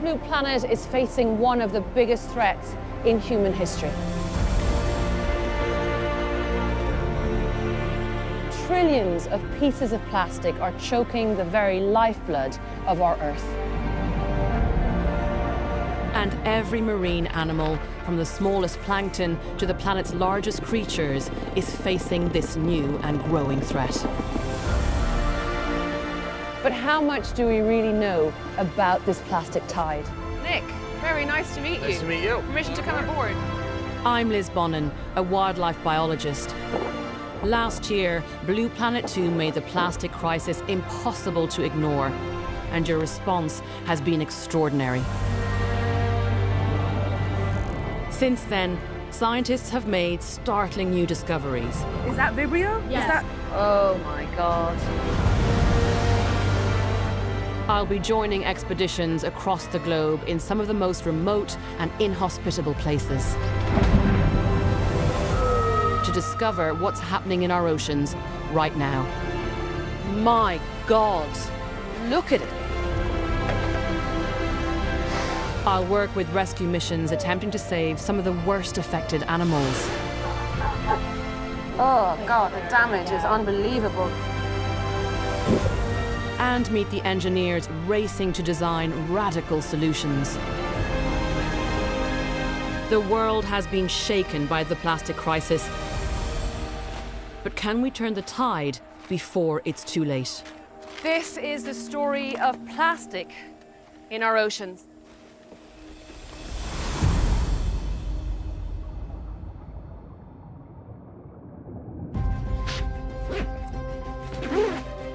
blue planet is facing one of the biggest threats in human history. Trillions of pieces of plastic are choking the very lifeblood of our Earth. And every marine animal, from the smallest plankton to the planet's largest creatures, is facing this new and growing threat. But how much do we really know about this plastic tide? Nick, very nice to meet you. Nice to meet you. Permission to come aboard. I'm Liz Bonnin, a wildlife biologist. Last year, Blue Planet 2 made the plastic crisis impossible to ignore, and your response has been extraordinary. Since then, scientists have made startling new discoveries. Is that Vibrio? Yes. Oh my God. I'll be joining expeditions across the globe in some of the most remote and inhospitable places to discover what's happening in our oceans right now. My God, look at it. I'll work with rescue missions attempting to save some of the worst affected animals. Oh God, the damage is unbelievable. And meet the engineers racing to design radical solutions. The world has been shaken by the plastic crisis. But can we turn the tide before it's too late? This is the story of plastic in our oceans.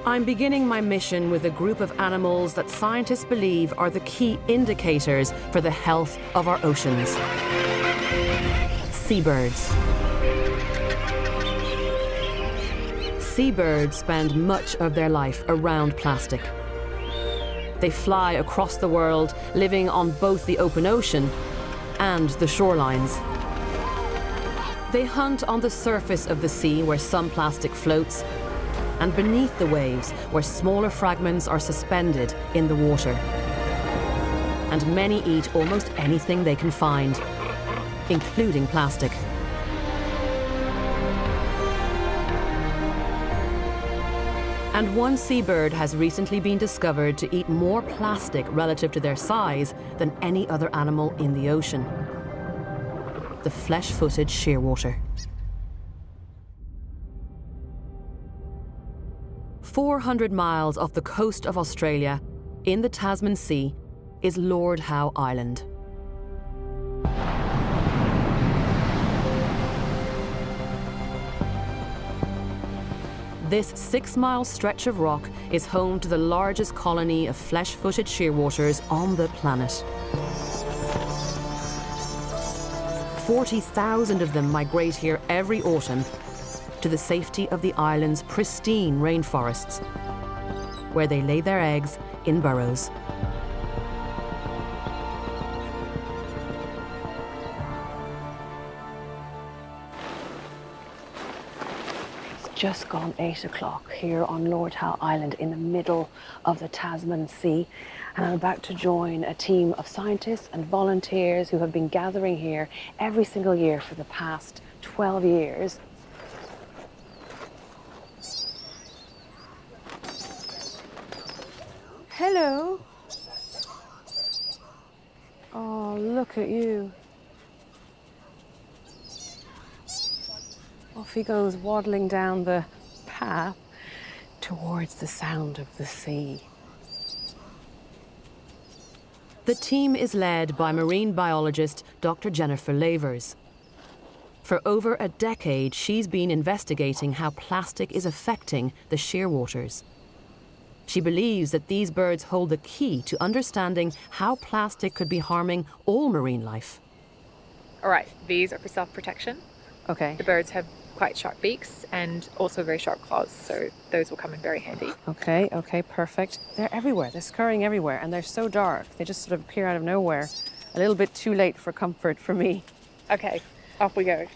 I'm beginning my mission with a group of animals that scientists believe are the key indicators for the health of our oceans. Seabirds. Seabirds spend much of their life around plastic. They fly across the world, living on both the open ocean and the shorelines. They hunt on the surface of the sea where some plastic floats, and beneath the waves where smaller fragments are suspended in the water. And many eat almost anything they can find, including plastic. And one seabird has recently been discovered to eat more plastic relative to their size than any other animal in the ocean. The flesh-footed shearwater. 400 miles off the coast of Australia, in the Tasman Sea, is Lord Howe Island. This 6-mile stretch of rock is home to the largest colony of flesh-footed shearwaters on the planet. 40,000 of them migrate here every autumn to the safety of the island's pristine rainforests, where they lay their eggs in burrows. Just gone 8 o'clock here on Lord Howe Island in the middle of the Tasman Sea, and I'm about to join a team of scientists and volunteers who have been gathering here every single year for the past 12 years. Hello. Oh, look at you. Off he goes, waddling down the path towards the sound of the sea. The team is led by marine biologist Dr. Jennifer Lavers. For over a decade, she's been investigating how plastic is affecting the shearwaters. She believes that these birds hold the key to understanding how plastic could be harming all marine life. All right, these are for self-protection. Okay. The birds have quite sharp beaks and also very sharp claws, so those will come in very handy. Okay, perfect. They're everywhere. They're scurrying everywhere, and they're so dark. They just sort of appear out of nowhere. A little bit too late for comfort for me. Okay, off we go.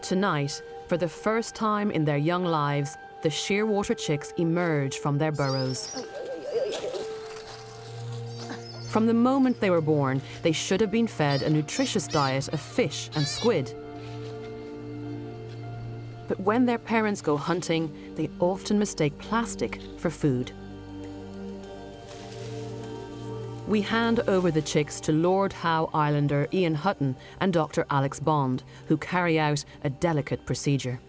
Tonight, for the first time in their young lives, the shearwater chicks emerge from their burrows. From the moment they were born, they should have been fed a nutritious diet of fish and squid. But when their parents go hunting, they often mistake plastic for food. We hand over the chicks to Lord Howe Islander Ian Hutton and Dr. Alex Bond, who carry out a delicate procedure.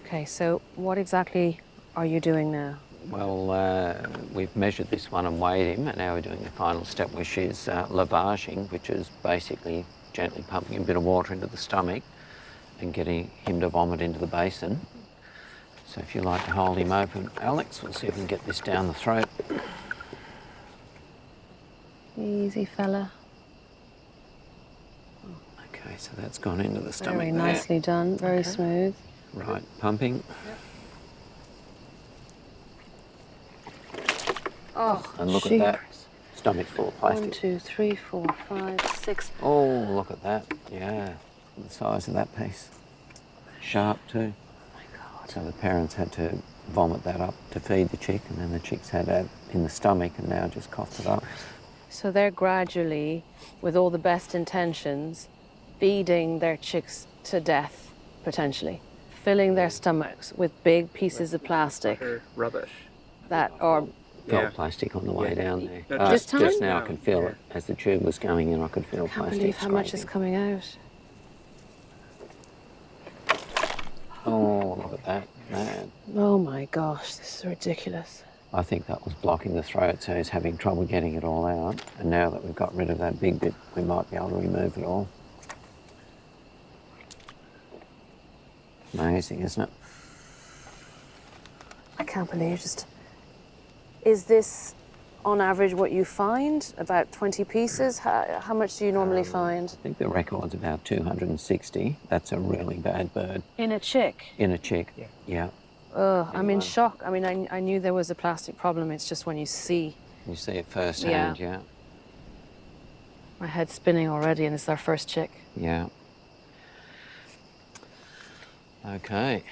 Okay, so what exactly are you doing now? Well, we've measured this one and weighed him, and now we're doing the final step, which is lavaging, which is basically gently pumping a bit of water into the stomach and getting him to vomit into the basin. So if you like to hold him open, Alex, we'll see if we can get this down the throat. Easy, fella. Okay, so that's gone into the stomach. Very there. nicely done, very smooth. Right, pumping. Oh, And look at that. Stomach's full of 1, plastic. 2, 3, 4, 5, 6. Oh, look at that. Yeah, the size of that piece. Sharp too. Oh my God. So the parents had to vomit that up to feed the chick, and then the chicks had that in the stomach and now just coughed it up. So they're gradually, with all the best intentions, feeding their chicks to death, potentially. Filling their stomachs with big pieces of plastic Rubbish. that are... Felt plastic on the way down there. That's This time? Just now I could feel it. As the tube was going in, I could feel I can't plastic believe how much is scraping. coming out. Oh, look at that. Man. Oh my gosh, this is ridiculous. I think that was blocking the throat, so he's having trouble getting it all out. And now that we've got rid of that big bit, we might be able to remove it all. Amazing, isn't it? I can't believe just... Is this, on average, what you find? About 20 pieces? How much do you normally find? I think the record's about 260. That's a really bad bird. In a chick? In a chick. Yeah. Ugh, I'm in shock. I mean, I knew there was a plastic problem. It's just when you see... You see it firsthand, yeah. My head's spinning already, and it's our first chick. Yeah. Okay.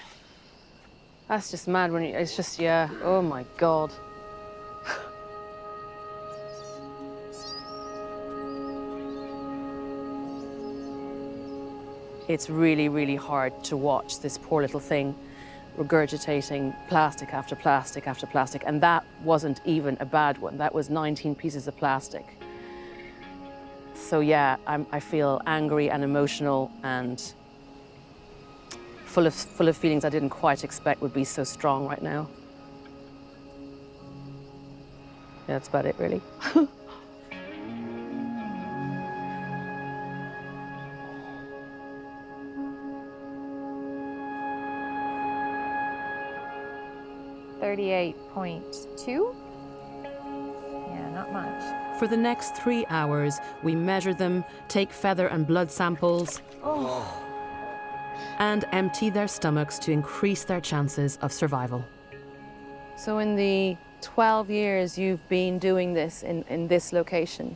That's just mad when you... It's just, yeah. Oh my God. It's really, really hard to watch this poor little thing regurgitating plastic after plastic after plastic. And that wasn't even a bad one. That was 19 pieces of plastic. So yeah, I feel angry and emotional and full of feelings I didn't quite expect would be so strong right now. Yeah, that's about it, really. .2. Yeah, not much. For the next 3 hours, we measure them, take feather and blood samples, and empty their stomachs to increase their chances of survival. So in the 12 years you've been doing this in this location,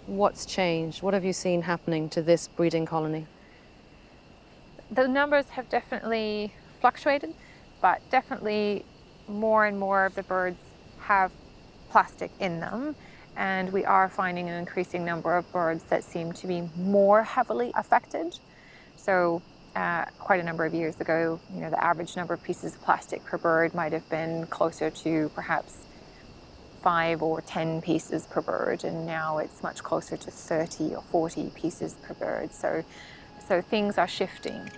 what's changed? What have you seen happening to this breeding colony? The numbers have definitely fluctuated, but definitely more and more of the birds have plastic in them, and we are finding an increasing number of birds that seem to be more heavily affected. So quite a number of years ago, you know, the average number of pieces of plastic per bird might have been closer to perhaps 5 or 10 pieces per bird, and now it's much closer to 30 or 40 pieces per bird. So things are shifting.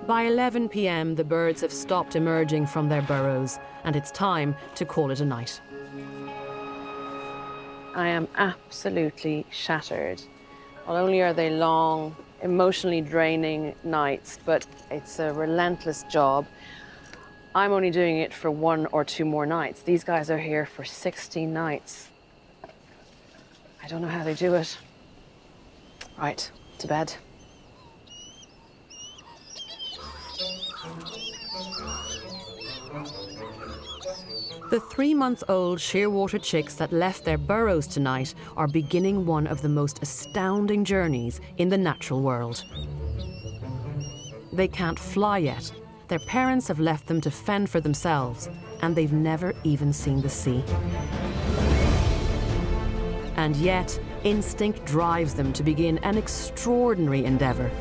By 11 p.m., the birds have stopped emerging from their burrows, and it's time to call it a night. I am absolutely shattered. Not only are they long, emotionally draining nights, but it's a relentless job. I'm only doing it for 1 or 2 more nights. These guys are here for 60 nights. I don't know how they do it. Right, to bed. The 3-month-old shearwater chicks that left their burrows tonight are beginning one of the most astounding journeys in the natural world. They can't fly yet. Their parents have left them to fend for themselves, and they've never even seen the sea. And yet, instinct drives them to begin an extraordinary endeavour,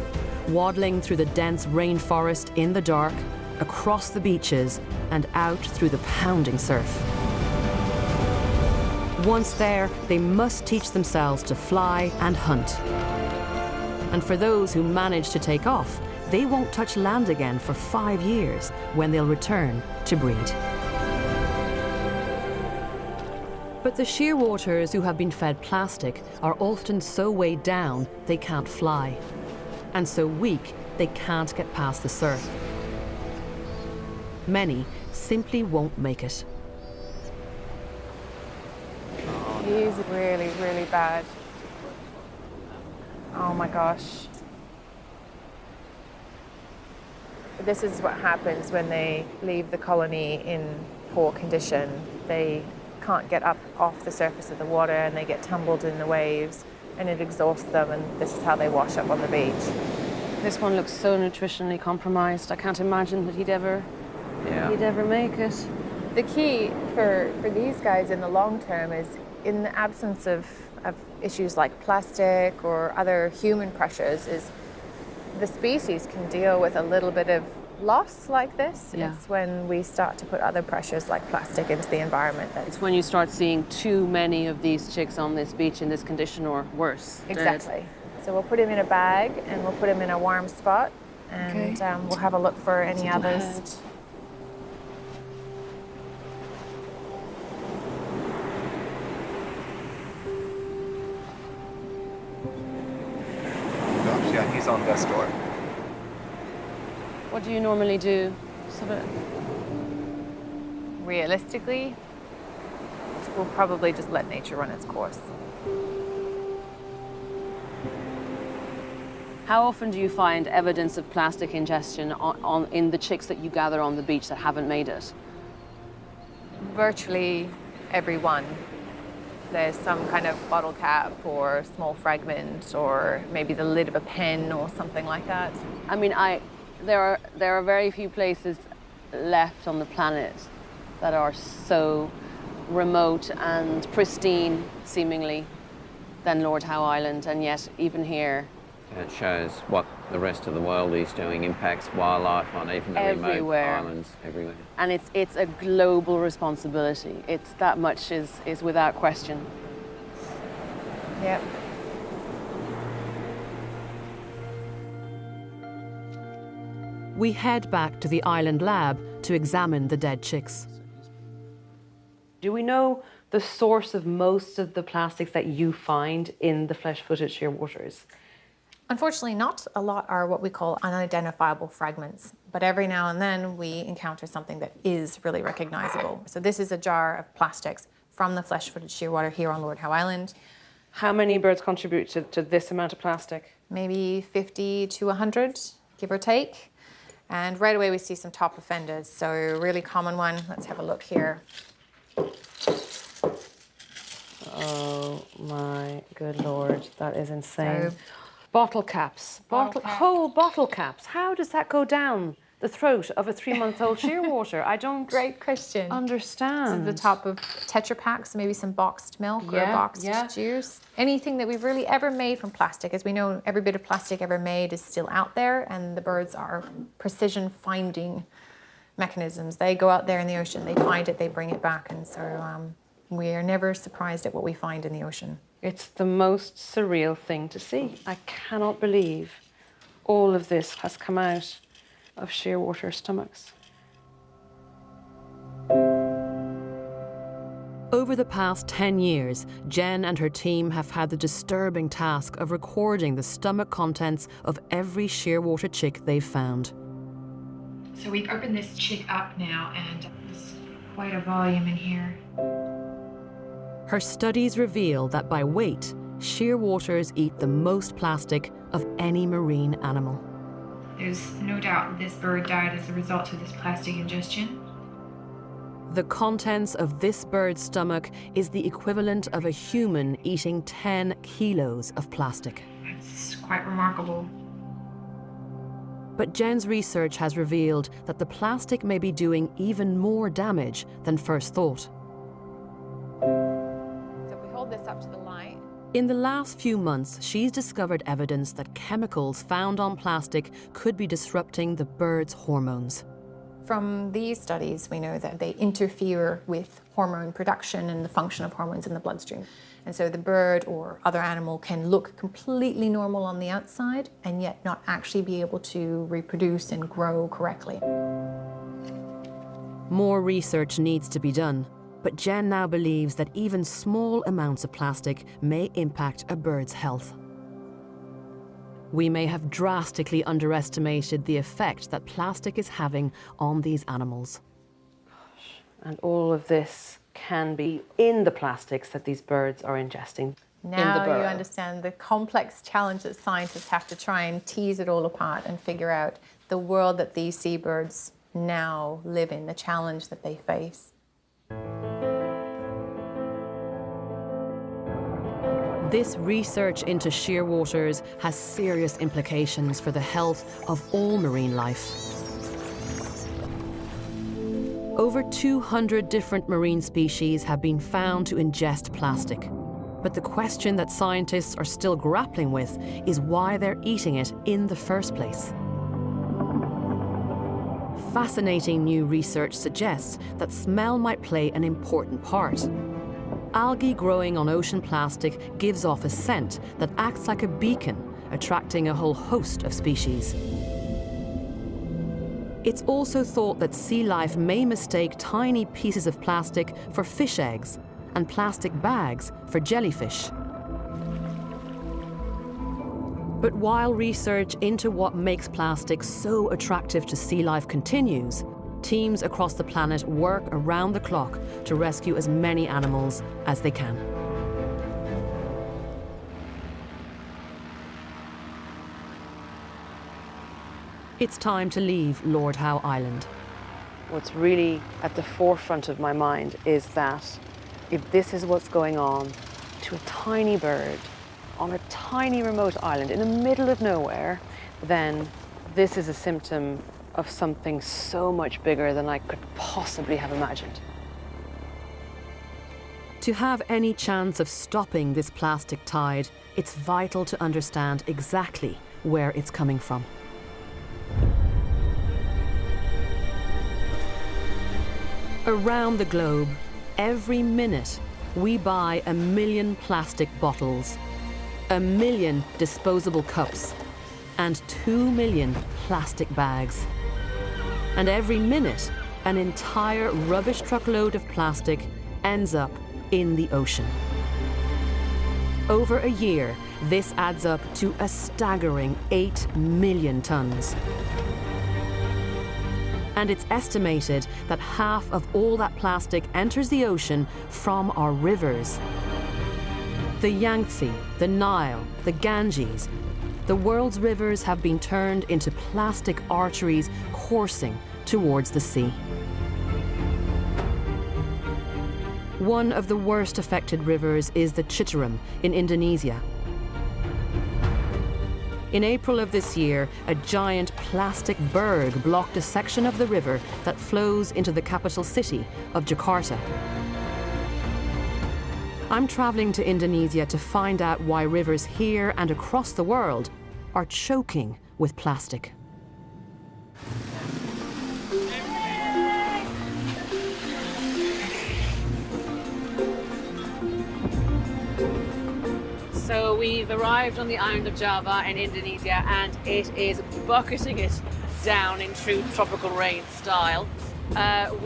waddling through the dense rainforest in the dark, across the beaches, and out through the pounding surf. Once there, they must teach themselves to fly and hunt. And for those who manage to take off, they won't touch land again for 5 years, when they'll return to breed. But the shearwaters who have been fed plastic are often so weighed down they can't fly, and so weak they can't get past the surf. Many simply won't make it. He's really, really bad. Oh my gosh. This is what happens when they leave the colony in poor condition. They can't get up off the surface of the water and they get tumbled in the waves and it exhausts them, and this is how they wash up on the beach. This one looks so nutritionally compromised. I can't imagine that he'd ever make it. The key for these guys in the long term is, in the absence of issues like plastic or other human pressures, is the species can deal with a little bit of loss like this. Yeah. It's when we start to put other pressures like plastic into the environment that It's when you start seeing too many of these chicks on this beach in this condition, or worse. exactly. So we'll put him in a bag and we'll put him in a warm spot, and we'll have a look for any others. Gosh, yeah, he's on death's door. What do you normally do? Realistically, we'll probably just let nature run its course. How often do you find evidence of plastic ingestion in the chicks that you gather on the beach that haven't made it? Virtually every one. There's some kind of bottle cap or small fragment, or maybe the lid of a pen or something like that. I mean, there are very few places left on the planet that are so remote and pristine, seemingly, than Lord Howe Island, and yet even here. It shows what the rest of the world is doing, impacts wildlife on even the remote Everywhere. islands everywhere. And it's a global responsibility. It's that much is without question. Yep. We head back to the island lab to examine the dead chicks. Do we know the source of most of the plastics that you find in the flesh-footed shearwaters? Unfortunately, not a lot are what we call unidentifiable fragments, but every now and then we encounter something that is really recognizable. So this is a jar of plastics from the flesh-footed shearwater here on Lord Howe Island. How many birds contribute to this amount of plastic? Maybe 50 to 100, give or take. And right away we see some top offenders. So a really common one, let's have a look here. Oh my good Lord, that is insane. So, bottle caps, whole bottle caps. How does that go down the throat of a 3-month-old shearwater? I don't great question. understand. This is the top of Tetra Paks, maybe some boxed milk or boxed juice. Anything that we've really ever made from plastic. As we know, every bit of plastic ever made is still out there, and the birds are precision finding mechanisms. They go out there in the ocean, they find it, they bring it back, and so we are never surprised at what we find in the ocean. It's the most surreal thing to see. I cannot believe all of this has come out of shearwater stomachs. Over the past 10 years, Jen and her team have had the disturbing task of recording the stomach contents of every shearwater chick they've found. So we've opened this chick up now, and there's quite a volume in here. Her studies reveal that by weight, shearwaters eat the most plastic of any marine animal. There's no doubt this bird died as a result of this plastic ingestion. The contents of this bird's stomach is the equivalent of a human eating 10 kilos of plastic. It's quite remarkable. But Jen's research has revealed that the plastic may be doing even more damage than first thought. So if we hold this up to the light. In the last few months, she's discovered evidence that chemicals found on plastic could be disrupting the bird's hormones. From these studies, we know that they interfere with hormone production and the function of hormones in the bloodstream. And so the bird or other animal can look completely normal on the outside and yet not actually be able to reproduce and grow correctly. More research needs to be done, but Jen now believes that even small amounts of plastic may impact a bird's health. We may have drastically underestimated the effect that plastic is having on these animals. And all of this can be in the plastics that these birds are ingesting. Now you understand the complex challenge that scientists have to try and tease it all apart and figure out the world that these seabirds now live in, the challenge that they face. This research into shearwaters has serious implications for the health of all marine life. Over 200 different marine species have been found to ingest plastic. But the question that scientists are still grappling with is why they're eating it in the first place. Fascinating new research suggests that smell might play an important part. Algae growing on ocean plastic gives off a scent that acts like a beacon, attracting a whole host of species. It's also thought that sea life may mistake tiny pieces of plastic for fish eggs and plastic bags for jellyfish. But while research into what makes plastic so attractive to sea life continues, teams across the planet work around the clock to rescue as many animals as they can. It's time to leave Lord Howe Island. What's really at the forefront of my mind is that if this is what's going on to a tiny bird on a tiny remote island in the middle of nowhere, then this is a symptom of something so much bigger than I could possibly have imagined. To have any chance of stopping this plastic tide, it's vital to understand exactly where it's coming from. Around the globe, every minute, we buy 1 million plastic bottles, 1 million disposable cups, and 2 million plastic bags. And every minute, an entire rubbish truckload of plastic ends up in the ocean. Over a year, this adds up to a staggering 8 million tons. And it's estimated that half of all that plastic enters the ocean from our rivers. The Yangtze, the Nile, the Ganges. The world's rivers have been turned into plastic arteries coursing towards the sea. One of the worst affected rivers is the Citarum in Indonesia. In April of this year, a giant plastic berg blocked a section of the river that flows into the capital city of Jakarta. I'm traveling to Indonesia to find out why rivers here and across the world are choking with plastic. So we've arrived on the island of Java in Indonesia and it is bucketing it down in true tropical rain style.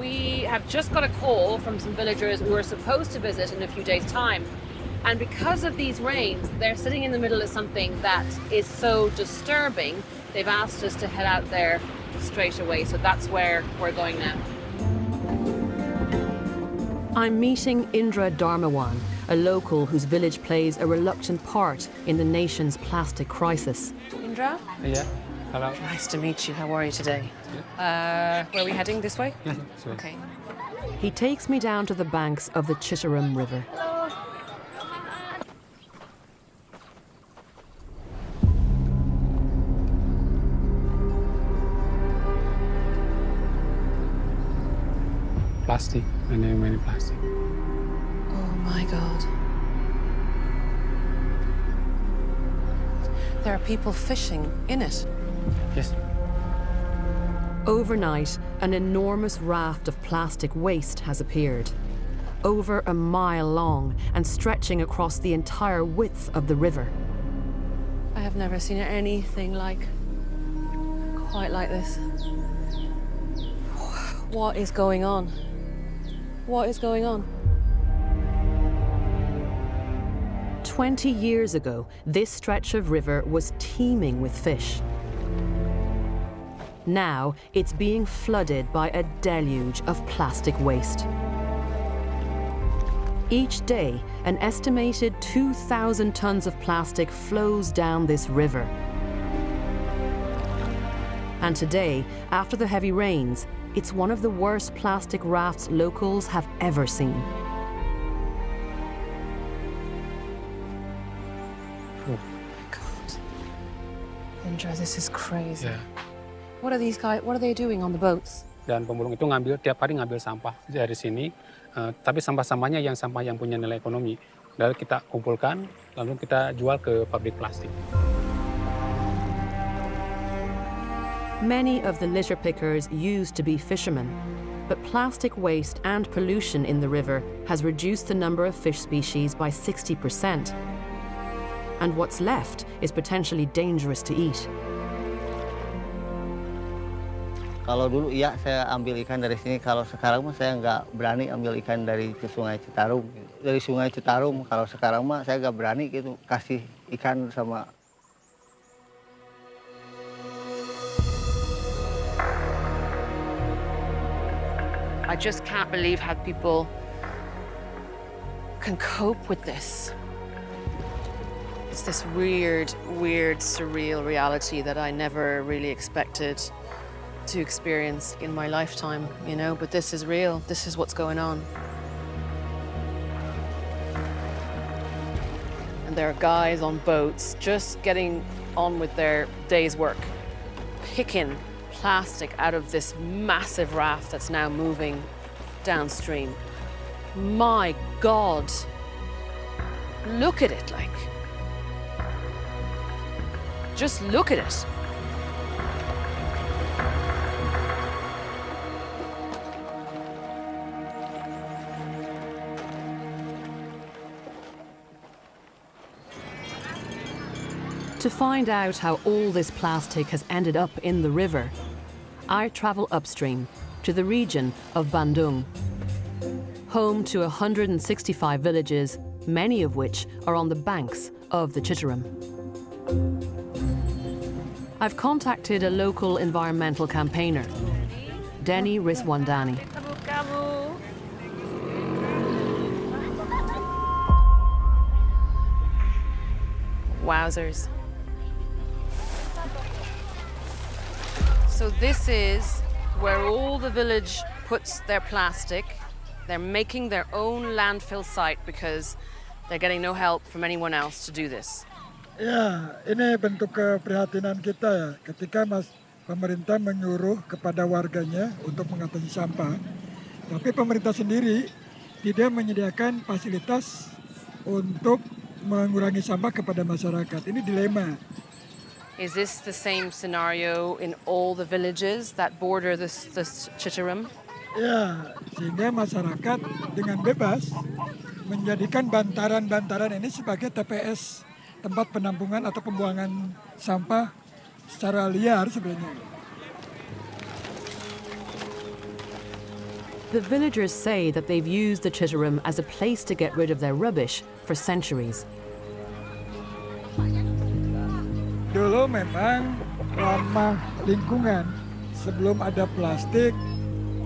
We have just got a call from some villagers who are supposed to visit in a few days' time. And because of these rains, they're sitting in the middle of something that is so disturbing, they've asked us to head out there straight away. So that's where we're going now. I'm meeting Indra Dharmawan, a local whose village plays a reluctant part in the nation's plastic crisis. Indra? Yeah, hello. Nice to meet you. How are you today? Where are we heading? This way? Yeah, sorry. Okay. He takes me down to the banks of the Citarum River. plastic, many plastic. Oh my God. There are people fishing in it. Yes. Overnight, an enormous raft of plastic waste has appeared, over a mile long and stretching across the entire width of the river. I have never seen anything quite like this. What is going on? What is going on? 20 years ago, this stretch of river was teeming with fish. Now, it's being flooded by a deluge of plastic waste. Each day, an estimated 2,000 tons of plastic flows down this river. And today, after the heavy rains, it's one of the worst plastic rafts locals have ever seen. God. Indra, this is crazy. Ya. What are these guys, what are they doing on the boats? Dan pemulung itu tiap hari ngambil sampah dari sini, tapi sampah-sampahnya sampah yang punya nilai ekonomi. Lalu kita kumpulkan, lalu kita jual ke pabrik plastik. Many of the litter pickers used to be fishermen, but plastic waste and pollution in the river has reduced the number of fish species by 60%. And what's left is potentially dangerous to eat. Kalau dulu iya saya ambil ikan dari sini, kalau sekarang mah saya nggak berani ambil ikan dari Sungai Citarum. Dari Sungai Citarum, kalau sekarang mah saya nggak berani gitu kasih ikan sama. I just can't believe how people can cope with this. It's this weird, surreal reality that I never really expected to experience in my lifetime, you know, but this is real. This is what's going on. And there are guys on boats just getting on with their day's work, picking plastic out of this massive raft that's now moving downstream. My God, look at it, like, just look at it. To find out how all this plastic has ended up in the river, I travel upstream to the region of Bandung, home to 165 villages, many of which are on the banks of the Citarum. I've contacted a local environmental campaigner, Denny Riswandani. Wowzers. So this is where all the village puts their plastic. They're making their own landfill site because they're getting no help from anyone else to do this. Ya, ini bentuk keprihatinan kita ya, ketika pemerintah menyuruh kepada warganya untuk mengatasi sampah, tapi pemerintah sendiri tidak menyediakan fasilitas untuk mengurangi sampah kepada masyarakat. Ini dilema. Is this the same scenario in all the villages that border this Citarum? Ya, sehingga masyarakat dengan bebas menjadikan bantaran-bantaran ini sebagai TPS, tempat penampungan atau pembuangan sampah secara liar sebenarnya. The villagers say that they've used the Citarum as a place to get rid of their rubbish for centuries. Dulu memang ramah lingkungan sebelum ada plastik.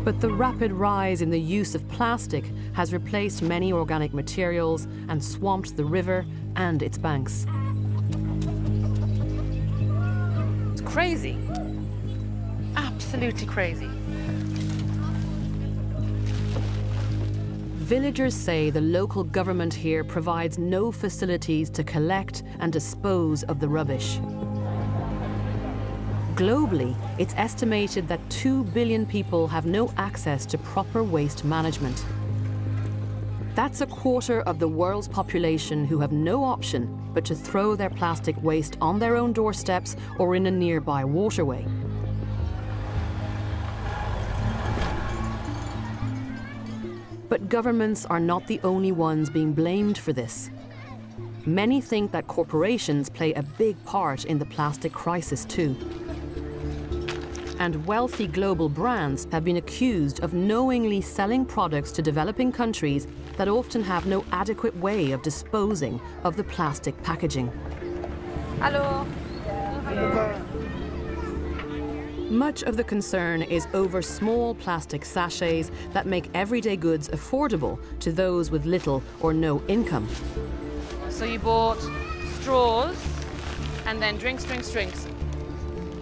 But the rapid rise in the use of plastic has replaced many organic materials and swamped the river and its banks. It's crazy. Absolutely crazy. Villagers say the local government here provides no facilities to collect and dispose of the rubbish. Globally, it's estimated that 2 billion people have no access to proper waste management. That's a quarter of the world's population who have no option but to throw their plastic waste on their own doorsteps or in a nearby waterway. But governments are not the only ones being blamed for this. Many think that corporations play a big part in the plastic crisis too. And wealthy global brands have been accused of knowingly selling products to developing countries that often have no adequate way of disposing of the plastic packaging. Hello. Much of the concern is over small plastic sachets that make everyday goods affordable to those with little or no income. So you bought straws and then drinks.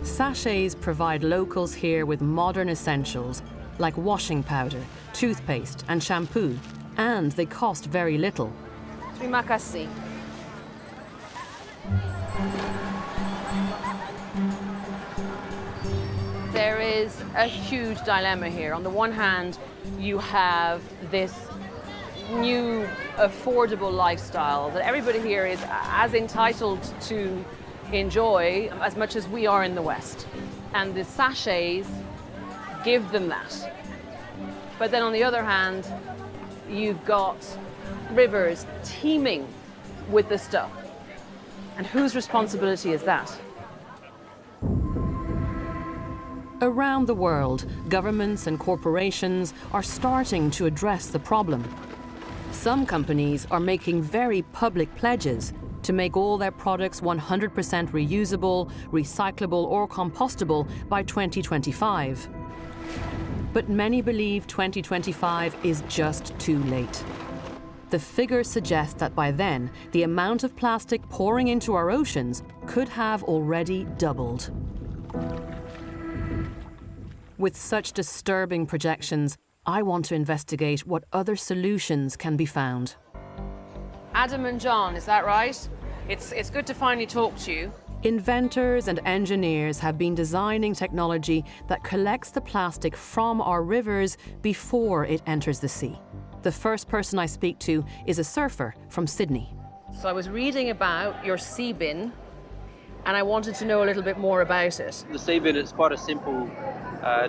Sachets provide locals here with modern essentials like washing powder, toothpaste and shampoo, and they cost very little. Terima kasih. There is a huge dilemma here. On the one hand, you have this new affordable lifestyle that everybody here is as entitled to enjoy as much as we are in the West. And the sachets give them that. But then on the other hand, you've got rivers teeming with the stuff. And whose responsibility is that? Around the world, governments and corporations are starting to address the problem. Some companies are making very public pledges to make all their products 100% reusable, recyclable or compostable by 2025. But many believe 2025 is just too late. The figures suggest that by then, the amount of plastic pouring into our oceans could have already doubled. With such disturbing projections, I want to investigate what other solutions can be found. Adam and John, is that right? It's good to finally talk to you. Inventors and engineers have been designing technology that collects the plastic from our rivers before it enters the sea. The first person I speak to is a surfer from Sydney. So I was reading about your sea bin, and I wanted to know a little bit more about it. The sea bin is quite a simple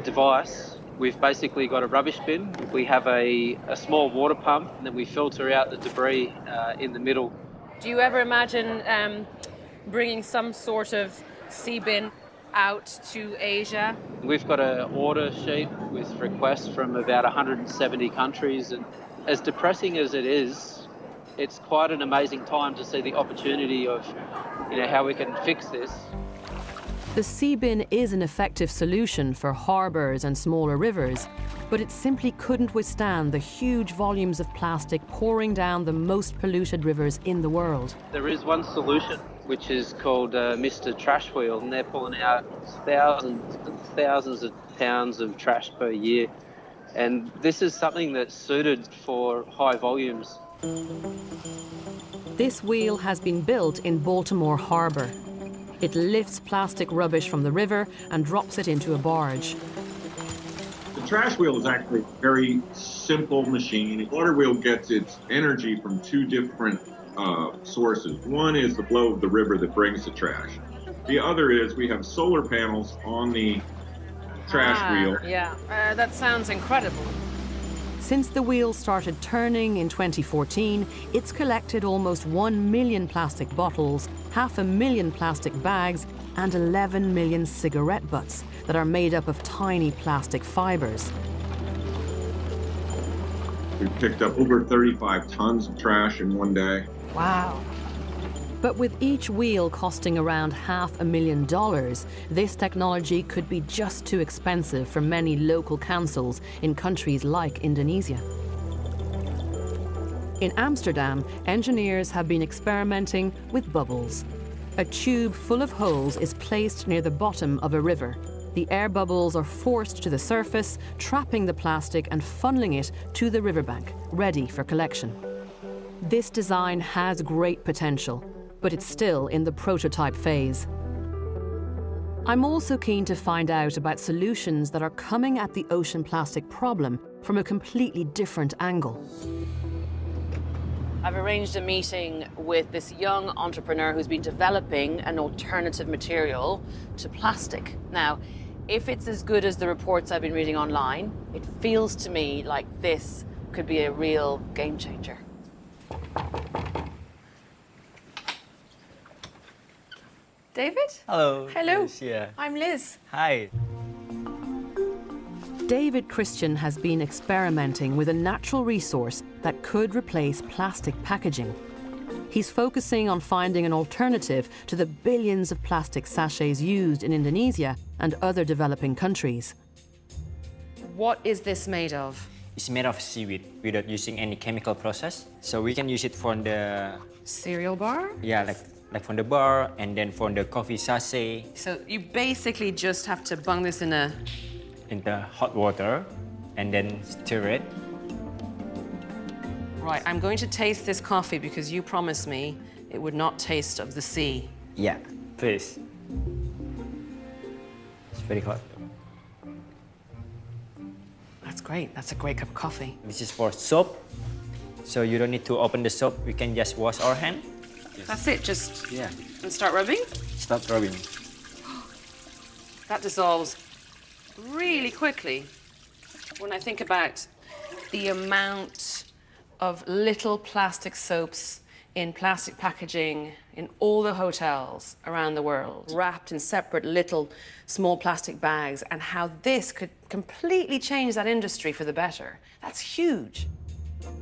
device. We've basically got a rubbish bin. We have a small water pump, and then we filter out the debris in the middle. Do you ever imagine bringing some sort of sea bin out to Asia? We've got an order sheet with requests from about 170 countries, and as depressing as it is, it's quite an amazing time to see the opportunity of, how we can fix this. The sea bin is an effective solution for harbours and smaller rivers, but it simply couldn't withstand the huge volumes of plastic pouring down the most polluted rivers in the world. There is one solution, which is called Mr. Trash Wheel, and they're pulling out thousands and thousands of pounds of trash per year. And this is something that's suited for high volumes. This wheel has been built in Baltimore Harbour. It lifts plastic rubbish from the river and drops it into a barge. The trash wheel is actually a very simple machine. The water wheel gets its energy from two different sources. One is the flow of the river that brings the trash. The other is we have solar panels on the trash wheel. Yeah, that sounds incredible. Since the wheel started turning in 2014, it's collected almost 1 million plastic bottles, 500,000 plastic bags, and 11 million cigarette butts that are made up of tiny plastic fibers. We picked up over 35 tons of trash in one day. Wow. But with each wheel costing around $500,000, this technology could be just too expensive for many local councils in countries like Indonesia. In Amsterdam, engineers have been experimenting with bubbles. A tube full of holes is placed near the bottom of a river. The air bubbles are forced to the surface, trapping the plastic and funneling it to the riverbank, ready for collection. This design has great potential, but it's still in the prototype phase. I'm also keen to find out about solutions that are coming at the ocean plastic problem from a completely different angle. I've arranged a meeting with this young entrepreneur who's been developing an alternative material to plastic. Now, if it's as good as the reports I've been reading online, it feels to me like this could be a real game changer. David? Hello. Hello. Liz, yeah. I'm Liz. Hi. David Christian has been experimenting with a natural resource that could replace plastic packaging. He's focusing on finding an alternative to the billions of plastic sachets used in Indonesia and other developing countries. What is this made of? It's made of seaweed without using any chemical process. So we can use it for the... Cereal bar? Yeah, like from the bar and then from the coffee sachet. So you basically just have to bung this in the hot water and then stir it. Right, I'm going to taste this coffee because you promised me it would not taste of the sea. Yeah, please. It's very hot. That's great. That's a great cup of coffee. This is for soap. So you don't need to open the soap. We can just wash our hand. That's it, just Yeah. and start rubbing? Start rubbing. That dissolves really quickly. When I think about the amount of little plastic soaps in plastic packaging in all the hotels around the world, wrapped in separate little small plastic bags, and how this could completely change that industry for the better. That's huge.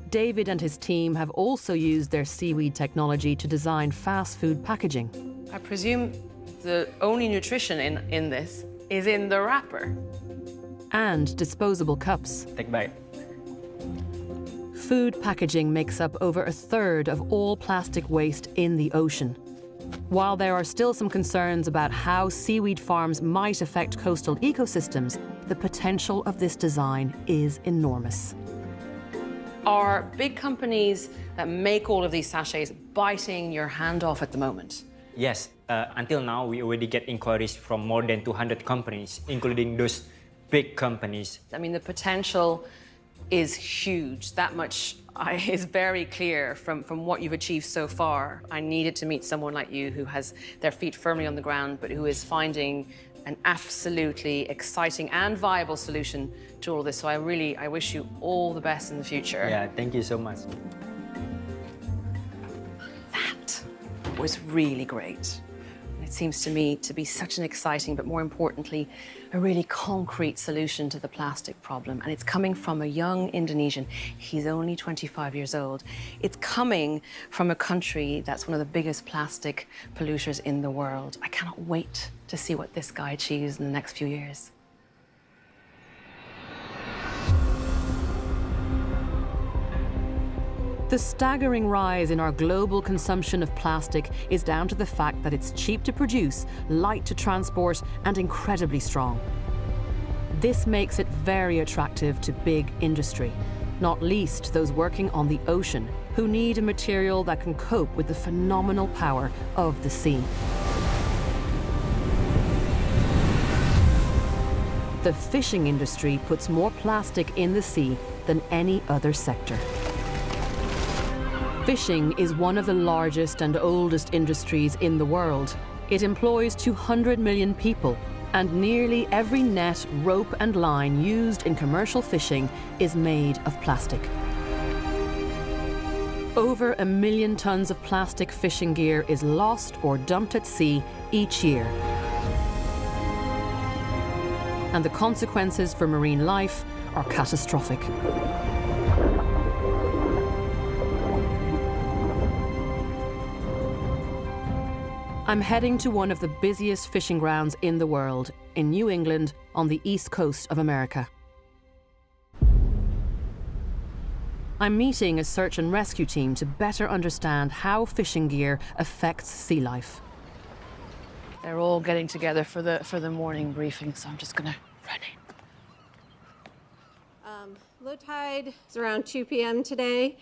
David and his team have also used their seaweed technology to design fast food packaging. I presume the only nutrition in this is in the wrapper. And disposable cups. Take bite. Food packaging makes up over a third of all plastic waste in the ocean. While there are still some concerns about how seaweed farms might affect coastal ecosystems, the potential of this design is enormous. Are big companies that make all of these sachets biting your hand off at the moment? Yes, until now we already get inquiries from more than 200 companies, including those big companies. I mean, the potential is huge. That much is very clear from what you've achieved so far. I needed to meet someone like you who has their feet firmly on the ground, but who is finding an absolutely exciting and viable solution to all this. So I wish you all the best in the future. Yeah, thank you so much. That was really great. It seems to me to be such an exciting, but more importantly, a really concrete solution to the plastic problem. And it's coming from a young Indonesian. He's only 25 years old. It's coming from a country that's one of the biggest plastic polluters in the world. I cannot wait to see what this guy achieves in the next few years. The staggering rise in our global consumption of plastic is down to the fact that it's cheap to produce, light to transport, and incredibly strong. This makes it very attractive to big industry, not least those working on the ocean, who need a material that can cope with the phenomenal power of the sea. The fishing industry puts more plastic in the sea than any other sector. Fishing is one of the largest and oldest industries in the world. It employs 200 million people, and nearly every net, rope and line used in commercial fishing is made of plastic. Over 1 million tons of plastic fishing gear is lost or dumped at sea each year. And the consequences for marine life are catastrophic. I'm heading to one of the busiest fishing grounds in the world, in New England, on the east coast of America. I'm meeting a search and rescue team to better understand how fishing gear affects sea life. They're all getting together for the morning briefing, so I'm just gonna run in. Low tide is around 2 p.m. today.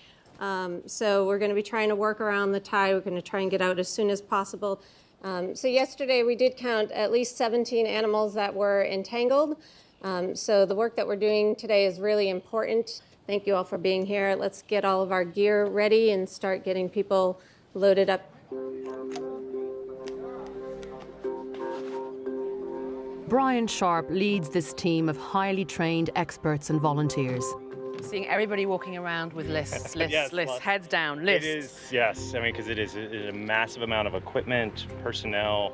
So we're going to be trying to work around the tide. We're going to try and get out as soon as possible. So yesterday we did count at least 17 animals that were entangled. So the work that we're doing today is really important. Thank you all for being here. Let's get all of our gear ready and start getting people loaded up. Brian Sharp leads this team of highly trained experts and volunteers. Seeing everybody walking around with lists, Yes, heads down, lists. It is, yes. I mean, because it is a massive amount of equipment, personnel,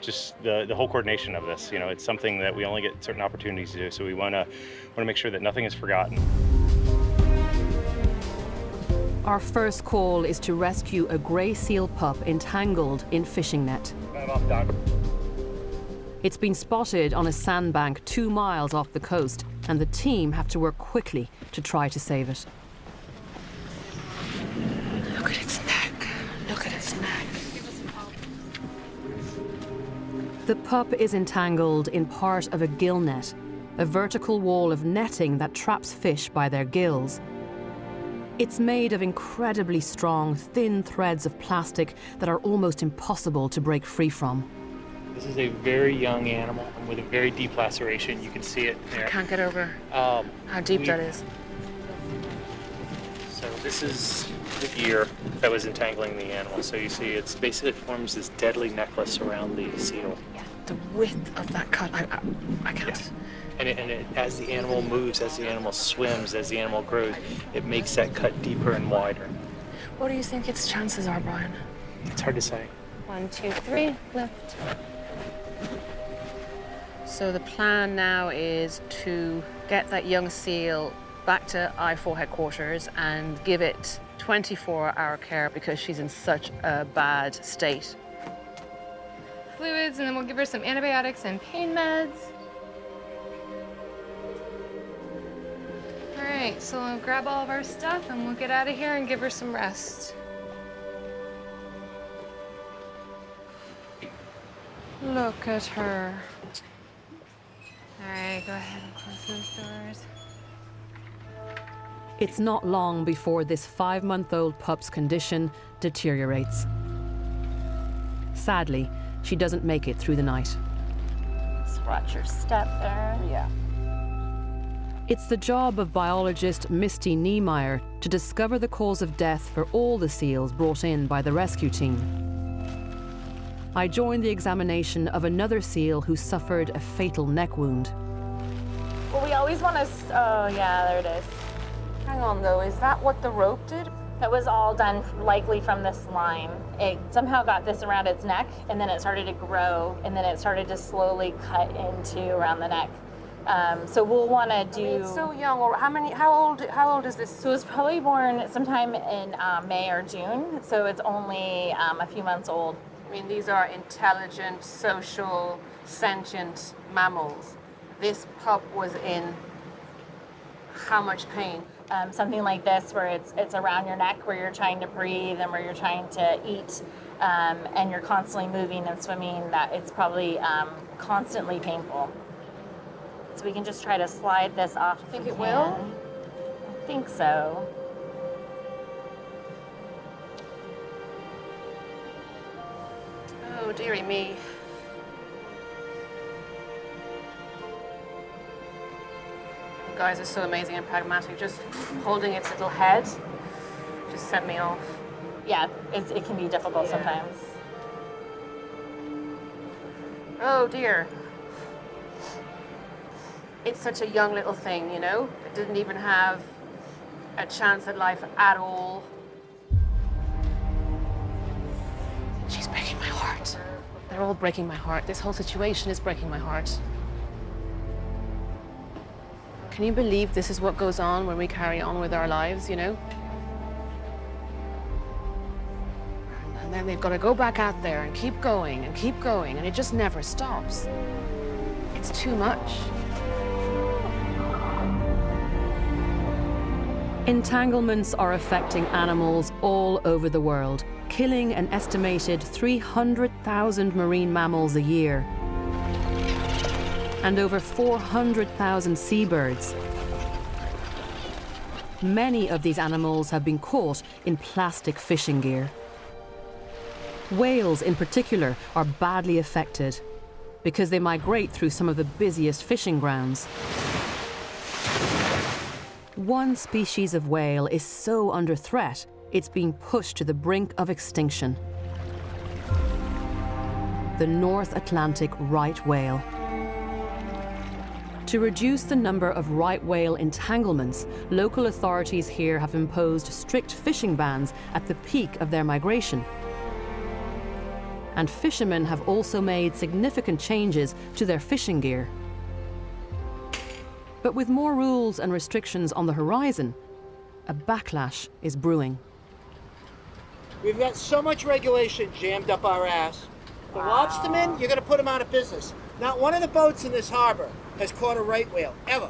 just the whole coordination of this. You know, it's something that we only get certain opportunities to do, so we want to make sure that nothing is forgotten. Our first call is to rescue a grey seal pup entangled in fishing net. It's been spotted on a sandbank 2 miles off the coast, and the team have to work quickly to try to save it. Look at its neck. Look at its neck. The pup is entangled in part of a gill net, a vertical wall of netting that traps fish by their gills. It's made of incredibly strong, thin threads of plastic that are almost impossible to break free from. This is a very young animal with a very deep laceration. You can see it there. I can't get over how deep that is. So this is the ear that was entangling the animal. So you see it's basically forms this deadly necklace around the seal. Yeah, the width of that cut, I can't. Yeah. And as the animal moves, as the animal swims, as the animal grows, it makes that cut deeper and wider. What do you think its chances are, Brian? It's hard to say. 1, 2, 3, lift. So the plan now is to get that young seal back to I4 headquarters and give it 24-hour care because she's in such a bad state. Fluids, and then we'll give her some antibiotics and pain meds. All right, so we'll grab all of our stuff and we'll get out of here and give her some rest. Look at her. All right, go ahead and close those doors. It's not long before this 5-month-old pup's condition deteriorates. Sadly, she doesn't make it through the night. Just watch your step there. Yeah. It's the job of biologist Misty Niemeyer to discover the cause of death for all the seals brought in by the rescue team. I joined the examination of another seal who suffered a fatal neck wound. Well, we always want to, oh yeah, there it is. Hang on though, is that what the rope did? That was all done likely from this line. It somehow got this around its neck, and then it started to grow, and then it started to slowly cut into around the neck. So we'll want to do. I mean, it's so young. Or how old is this? So it was probably born sometime in May or June. So it's only a few months old. I mean, these are intelligent, social, sentient mammals. This pup was in how much pain? Something like this, where it's around your neck, where you're trying to breathe and where you're trying to eat, and you're constantly moving and swimming. That it's probably constantly painful. So we can just try to slide this off. You think it will? I think so. Oh, dearie me. You guys are so amazing and pragmatic. Just holding its little head just set me off. Yeah, it can be difficult sometimes. Oh, dear. It's such a young little thing, you know? It didn't even have a chance at life at all. She's breaking my heart. They're all breaking my heart. This whole situation is breaking my heart. Can you believe this is what goes on when we carry on with our lives, you know? And then they've got to go back out there and keep going, and it just never stops. It's too much. Entanglements are affecting animals all over the world, killing an estimated 300,000 marine mammals a year and over 400,000 seabirds. Many of these animals have been caught in plastic fishing gear. Whales in particular are badly affected because they migrate through some of the busiest fishing grounds. One species of whale is so under threat, it's being pushed to the brink of extinction. The North Atlantic right whale. To reduce the number of right whale entanglements, local authorities here have imposed strict fishing bans at the peak of their migration. And fishermen have also made significant changes to their fishing gear. But with more rules and restrictions on the horizon, a backlash is brewing. We've got so much regulation jammed up our ass. The lobstermen, you're going to put them out of business. Not one of the boats in this harbor has caught a right whale, ever.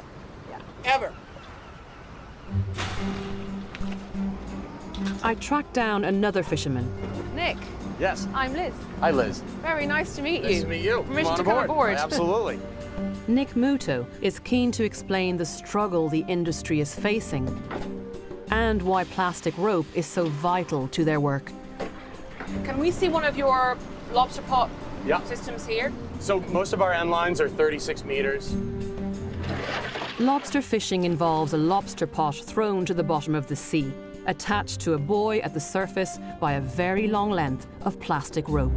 Ever. I tracked down another fisherman. Nick. Yes. I'm Liz. Hi, Liz. Very nice to meet you. Nice to meet you. Permission to come aboard. Absolutely. Nick Muto is keen to explain the struggle the industry is facing and why plastic rope is so vital to their work. Can we see one of your lobster pot systems here? So most of our end lines are 36 meters. Lobster fishing involves a lobster pot thrown to the bottom of the sea, attached to a buoy at the surface by a very long length of plastic rope.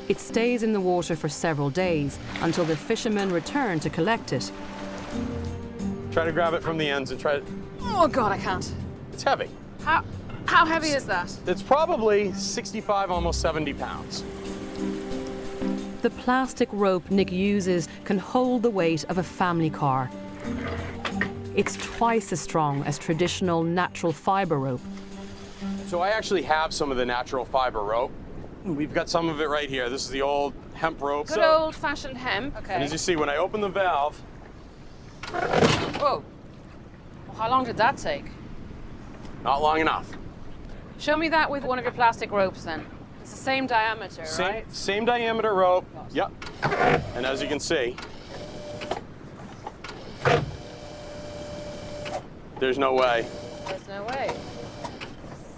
It stays in the water for several days until the fishermen return to collect it. Try to grab it from the ends and try to... Oh God, I can't. It's heavy. How heavy is that? It's probably 65, almost 70 pounds. The plastic rope Nick uses can hold the weight of a family car. It's twice as strong as traditional natural fiber rope. So I actually have some of the natural fiber rope. We've got some of it right here. This is the old hemp rope. Good old-fashioned hemp. Okay. And as you see, when I open the valve... Whoa. How long did that take? Not long enough. Show me that with one of your plastic ropes then. It's the same diameter, right? Same diameter rope. Yep. And as you can see, there's no way. There's no way.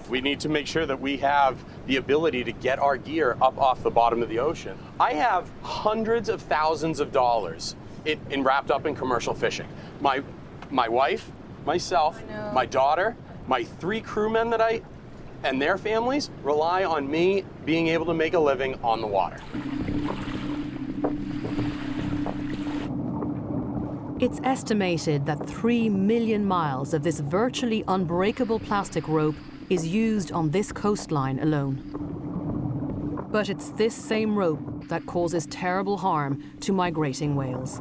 We need to make sure that we have the ability to get our gear up off the bottom of the ocean. I have hundreds of thousands of dollars wrapped up in commercial fishing. My wife, myself, my daughter, my 3 crewmen and their families rely on me being able to make a living on the water. It's estimated that 3 million miles of this virtually unbreakable plastic rope is used on this coastline alone. But it's this same rope that causes terrible harm to migrating whales.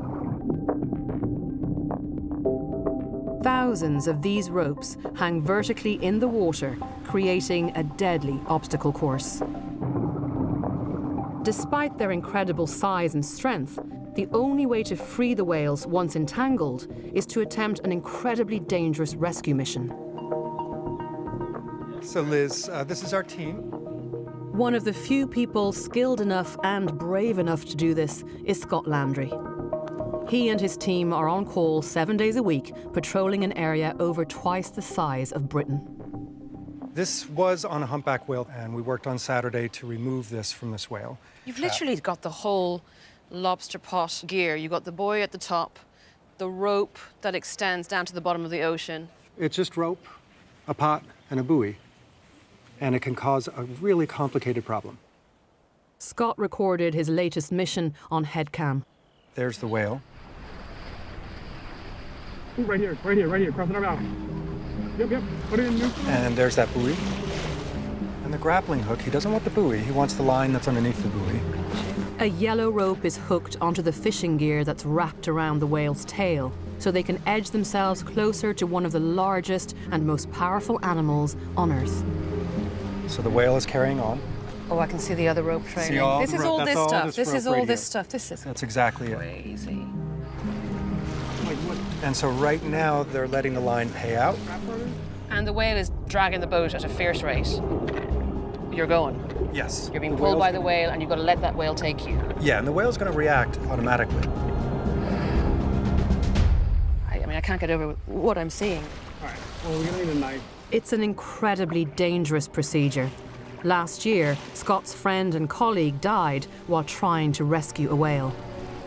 Thousands of these ropes hang vertically in the water, creating a deadly obstacle course. Despite their incredible size and strength, the only way to free the whales once entangled is to attempt an incredibly dangerous rescue mission. So Liz, this is our team. One of the few people skilled enough and brave enough to do this is Scott Landry. He and his team are on call 7 days a week, patrolling an area over twice the size of Britain. This was on a humpback whale, and we worked on Saturday to remove this from this whale. You've literally got the whole lobster pot gear. You've got the buoy at the top, the rope that extends down to the bottom of the ocean. It's just rope, a pot, and a buoy, and it can cause a really complicated problem. Scott recorded his latest mission on headcam. There's the whale. Ooh, right here, crossing our bow. Yep, put it in neutral. And there's that buoy. And the grappling hook, he doesn't want the buoy, he wants the line that's underneath the buoy. A yellow rope is hooked onto the fishing gear that's wrapped around the whale's tail, so they can edge themselves closer to one of the largest and most powerful animals on Earth. So the whale is carrying on. Oh, I can see the other rope trailing. See all this the is rope, all that's this all stuff. this This rope is all right this here. stuff. This is That's exactly it. crazy. And so right now, they're letting the line pay out. And the whale is dragging the boat at a fierce rate. You're going. Yes. You're being pulled by the whale, and you've got to let that whale take you. Yeah, and the whale's going to react automatically. I mean, I can't get over what I'm seeing. All right, well, we're going to need a knife. It's an incredibly dangerous procedure. Last year, Scott's friend and colleague died while trying to rescue a whale.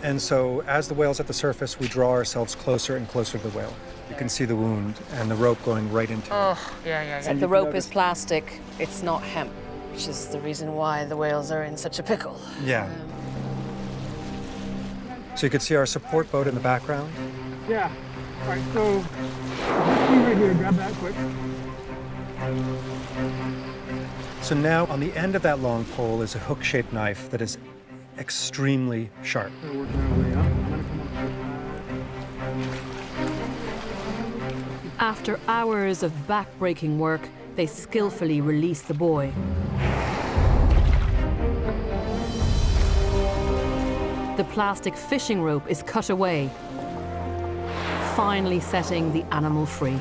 And so as the whale's at the surface, we draw ourselves closer and closer to the whale. You can see the wound and the rope going right into it. Oh, yeah. So the rope is plastic, it's not hemp, which is the reason why the whales are in such a pickle. Yeah. So you can see our support boat in the background. Yeah. All right, so right here, grab that quick. So now on the end of that long pole is a hook-shaped knife that is extremely sharp. After hours of back-breaking work, they skillfully release the buoy. The plastic fishing rope is cut away, finally setting the animal free.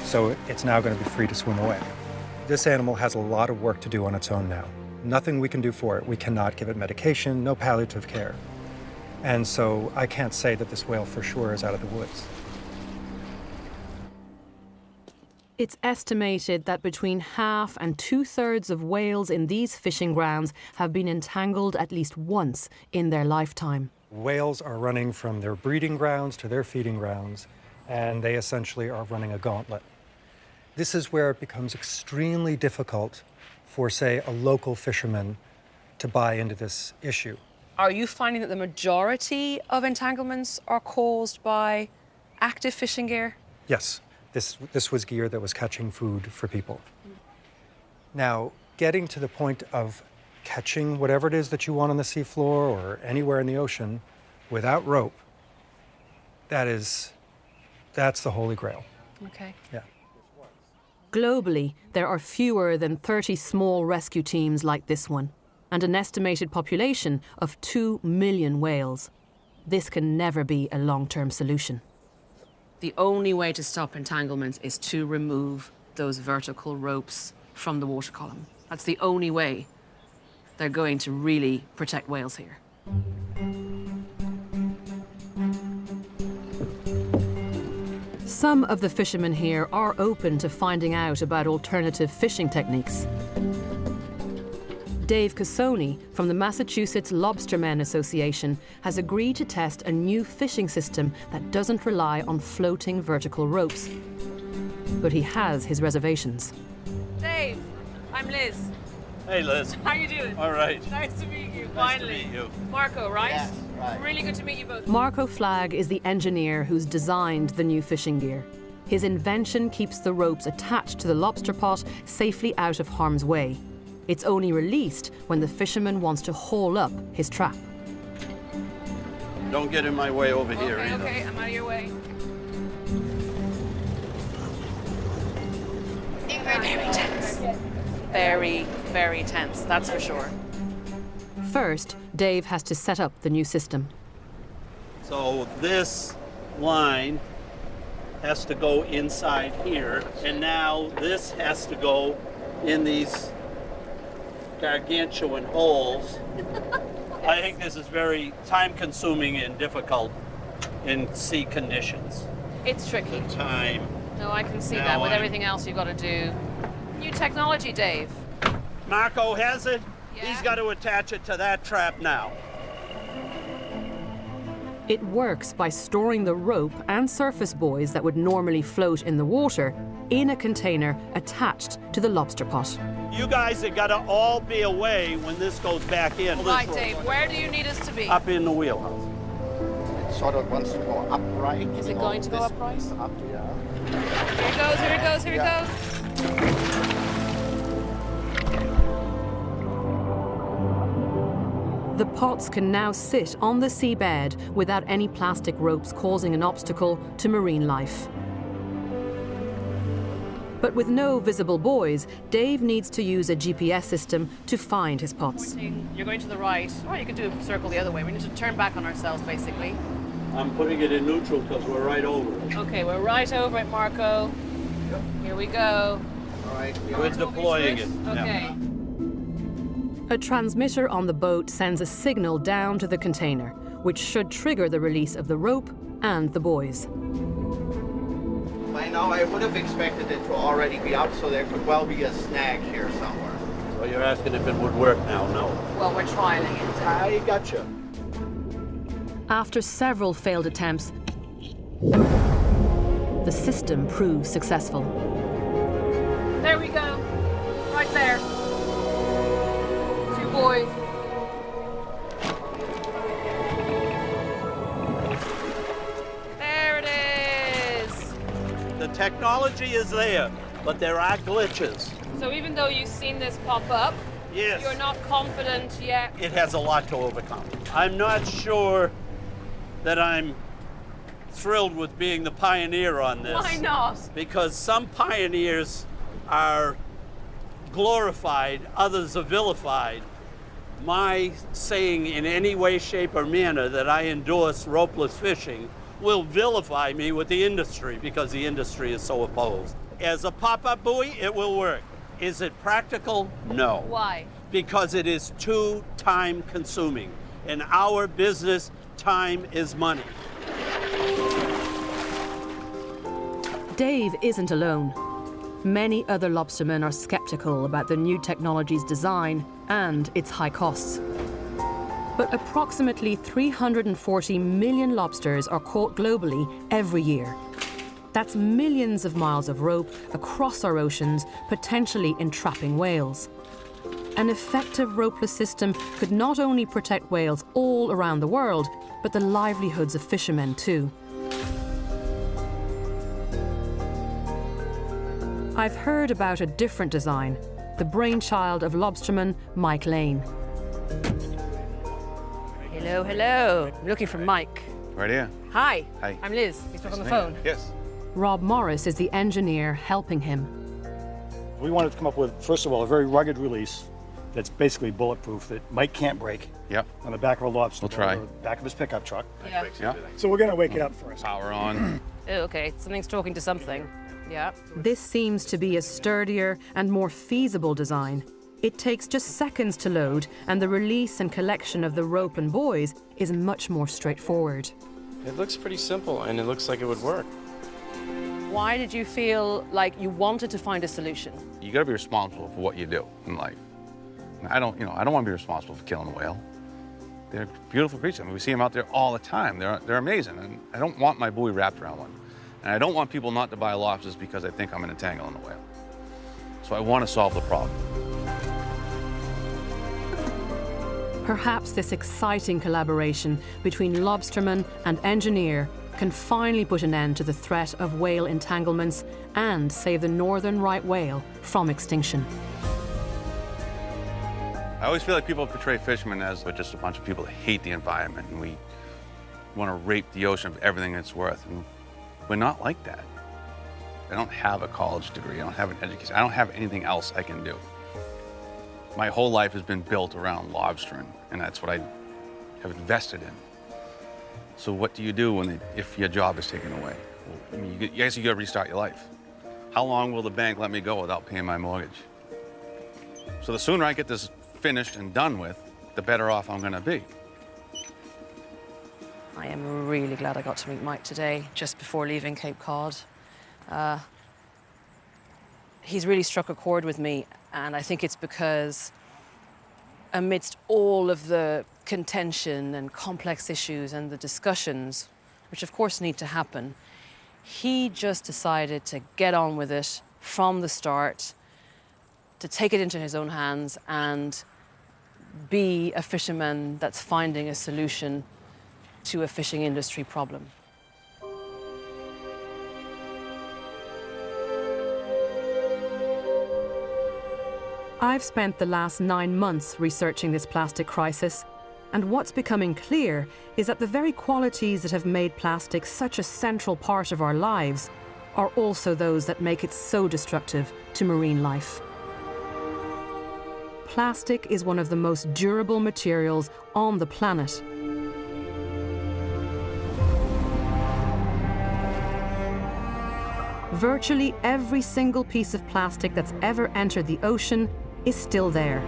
So it's now going to be free to swim away. This animal has a lot of work to do on its own now. Nothing we can do for it. We cannot give it medication, no palliative care. And so I can't say that this whale for sure is out of the woods. It's estimated that between half and 2/3 of whales in these fishing grounds have been entangled at least once in their lifetime. Whales are running from their breeding grounds to their feeding grounds, and they essentially are running a gauntlet. This is where it becomes extremely difficult for, say, a local fisherman to buy into this issue. Are you finding that the majority of entanglements are caused by active fishing gear? Yes, this was gear that was catching food for people. Now, getting to the point of catching whatever it is that you want on the seafloor or anywhere in the ocean without rope, that's the holy grail. Okay. Yeah. Globally, there are fewer than 30 small rescue teams like this one, and an estimated population of 2 million whales. This can never be a long-term solution. The only way to stop entanglements is to remove those vertical ropes from the water column. That's the only way they're going to really protect whales here. Some of the fishermen here are open to finding out about alternative fishing techniques. Dave Cassoni from the Massachusetts Lobstermen Association has agreed to test a new fishing system that doesn't rely on floating vertical ropes. But he has his reservations. Dave, I'm Liz. Hey, Liz. How you doing? All right. Nice to meet you, Nice finally. to meet you. Marco, right? Yes, right. Really good to meet you both. Marco Flagg is the engineer who's designed the new fishing gear. His invention keeps the ropes attached to the lobster pot safely out of harm's way. It's only released when the fisherman wants to haul up his trap. Don't get in my way over here either. Okay, I'm out of your way. Very tense. Very, very tense, that's for sure. First, Dave has to set up the new system. So this line has to go inside here, and now this has to go in these gargantuan holes. I think this is very time-consuming and difficult in sea conditions. It's tricky. The time. No, I can see Now that with I'm- everything else you've got to do. New technology, Dave. Marco has it. He's got to attach it to that trap now. It works by storing the rope and surface buoys that would normally float in the water in a container attached to the lobster pot. You guys have got to all be away when this goes back in. Right, Dave, where do you need us to be? Up in the wheelhouse. It sort of wants to go upright. Is it going to go upright? Up, yeah. Here it goes, here it goes, here it goes. The pots can now sit on the seabed without any plastic ropes causing an obstacle to marine life. But with no visible buoys, Dave needs to use a GPS system to find his pots. You're going to the right. Or you could do a circle the other way. We need to turn back on ourselves, basically. I'm putting it in neutral because we're right over it. Okay, we're right over it, Marco. Here we go. All right. We're deploying it. Okay. A transmitter on the boat sends a signal down to the container, which should trigger the release of the rope and the buoys. By now, I would have expected it to already be up, so there could well be a snag here somewhere. So you're asking if it would work now? No. Well, we're trying it. I gotcha. After several failed attempts, the system proved successful. There we go. Right there. 2 boys. There it is. The technology is there, but there are glitches. So even though you've seen this pop up, yes, you're not confident yet. It has a lot to overcome. I'm not sure that I'm thrilled with being the pioneer on this. Why not? Because some pioneers are glorified, others are vilified. My saying in any way, shape, or manner that I endorse ropeless fishing will vilify me with the industry because the industry is so opposed. As a pop-up buoy, it will work. Is it practical? No. Why? Because it is too time-consuming. In our business, time is money. Dave isn't alone. Many other lobstermen are skeptical about the new technology's design and its high costs. But approximately 340 million lobsters are caught globally every year. That's millions of miles of rope across our oceans, potentially entrapping whales. An effective ropeless system could not only protect whales all around the world, but the livelihoods of fishermen too. I've heard about a different design, the brainchild of lobsterman Mike Lane. Hello, hello. I'm looking for Mike. Right here. Hi. Hi. I'm Liz. We spoke on the phone. Yes. Rob Morris is the engineer helping him. We wanted to come up with, first of all, a very rugged release that's basically bulletproof that Mike can't break. Yep. On the back of a lobster. We'll try. Or the back of his pickup truck. Yeah. So we're going to wake it up first. Power on. Oh, okay. Something's talking to something. Yeah. This seems to be a sturdier and more feasible design. It takes just seconds to load, and the release and collection of the rope and buoys is much more straightforward. It looks pretty simple, and it looks like it would work. Why did you feel like you wanted to find a solution? You got to be responsible for what you do in life. I don't want to be responsible for killing a whale. They're beautiful creatures. I mean, we see them out there all the time. They're amazing, and I don't want my buoy wrapped around one. And I don't want people not to buy lobsters because they think I'm going to entangle in a whale. So I want to solve the problem. Perhaps this exciting collaboration between lobsterman and engineer can finally put an end to the threat of whale entanglements and save the northern right whale from extinction. I always feel like people portray fishermen as just a bunch of people that hate the environment, and we want to rape the ocean of everything it's worth. And we're not like that. I don't have a college degree. I don't have an education. I don't have anything else I can do. My whole life has been built around lobstering, and that's what I have invested in. So what do you do if your job is taken away? Well, I mean, you guess you got to restart your life. How long will the bank let me go without paying my mortgage? So the sooner I get this finished and done with, the better off I'm going to be. I am really glad I got to meet Mike today, just before leaving Cape Cod. He's really struck a chord with me, and I think it's because amidst all of the contention and complex issues and the discussions, which of course need to happen, he just decided to get on with it from the start, to take it into his own hands and be a fisherman that's finding a solution to a fishing industry problem. I've spent the last 9 months researching this plastic crisis, and what's becoming clear is that the very qualities that have made plastic such a central part of our lives are also those that make it so destructive to marine life. Plastic is one of the most durable materials on the planet. Virtually every single piece of plastic that's ever entered the ocean is still there.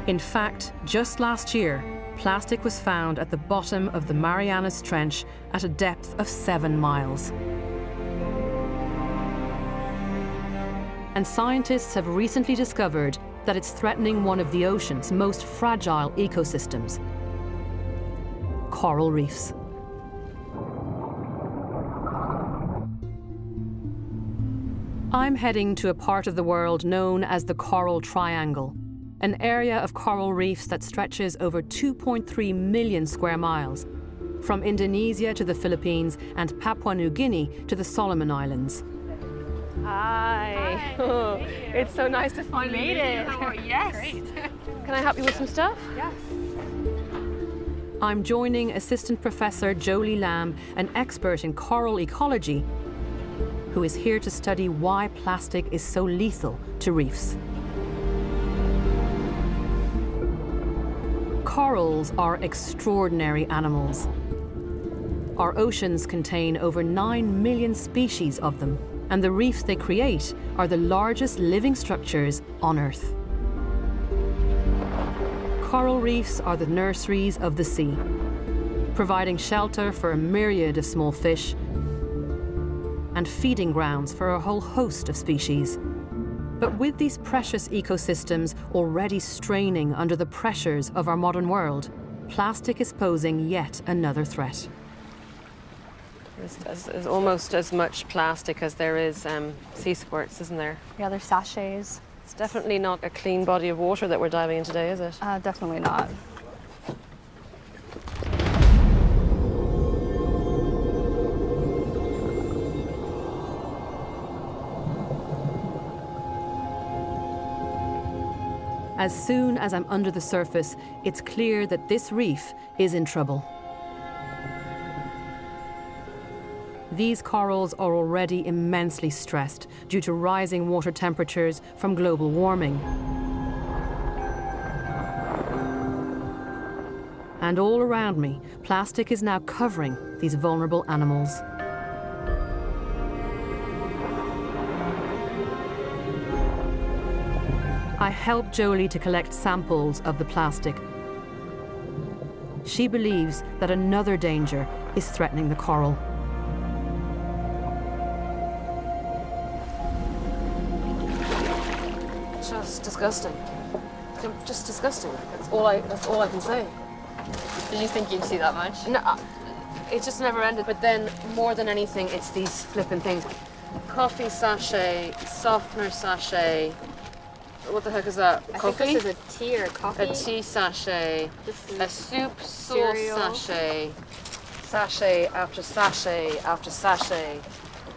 In fact, just last year, plastic was found at the bottom of the Marianas Trench at a depth of 7 miles. And scientists have recently discovered that it's threatening one of the ocean's most fragile ecosystems, coral reefs. I'm heading to a part of the world known as the Coral Triangle, an area of coral reefs that stretches over 2.3 million square miles, from Indonesia to the Philippines and Papua New Guinea to the Solomon Islands. Hi. Oh, it's so nice to finally meet you. Yes. Great. Can I help you with some stuff? Yes. I'm joining Assistant Professor Jolie Lamb, an expert in coral ecology, who is here to study why plastic is so lethal to reefs. Corals are extraordinary animals. Our oceans contain over 9 million species of them, and the reefs they create are the largest living structures on Earth. Coral reefs are the nurseries of the sea, providing shelter for a myriad of small fish and feeding grounds for a whole host of species. But with these precious ecosystems already straining under the pressures of our modern world, plastic is posing yet another threat. There's almost as much plastic as there is sea squirts, isn't there? Yeah, there's sachets. It's definitely not a clean body of water that we're diving in today, is it? Definitely not. As soon as I'm under the surface, it's clear that this reef is in trouble. These corals are already immensely stressed due to rising water temperatures from global warming. And all around me, plastic is now covering these vulnerable animals. I helped Jolie to collect samples of the plastic. She believes that another danger is threatening the coral. Just disgusting. Just disgusting. That's all I can say. Did you think you'd see that much? No, it just never ended. But then, more than anything, it's these flipping things. Coffee sachet, softener sachet. What the heck is that? Coffee? I think this is a tea or coffee. A tea sachet. A soup sauce cereal. sachet. Sachet after sachet after sachet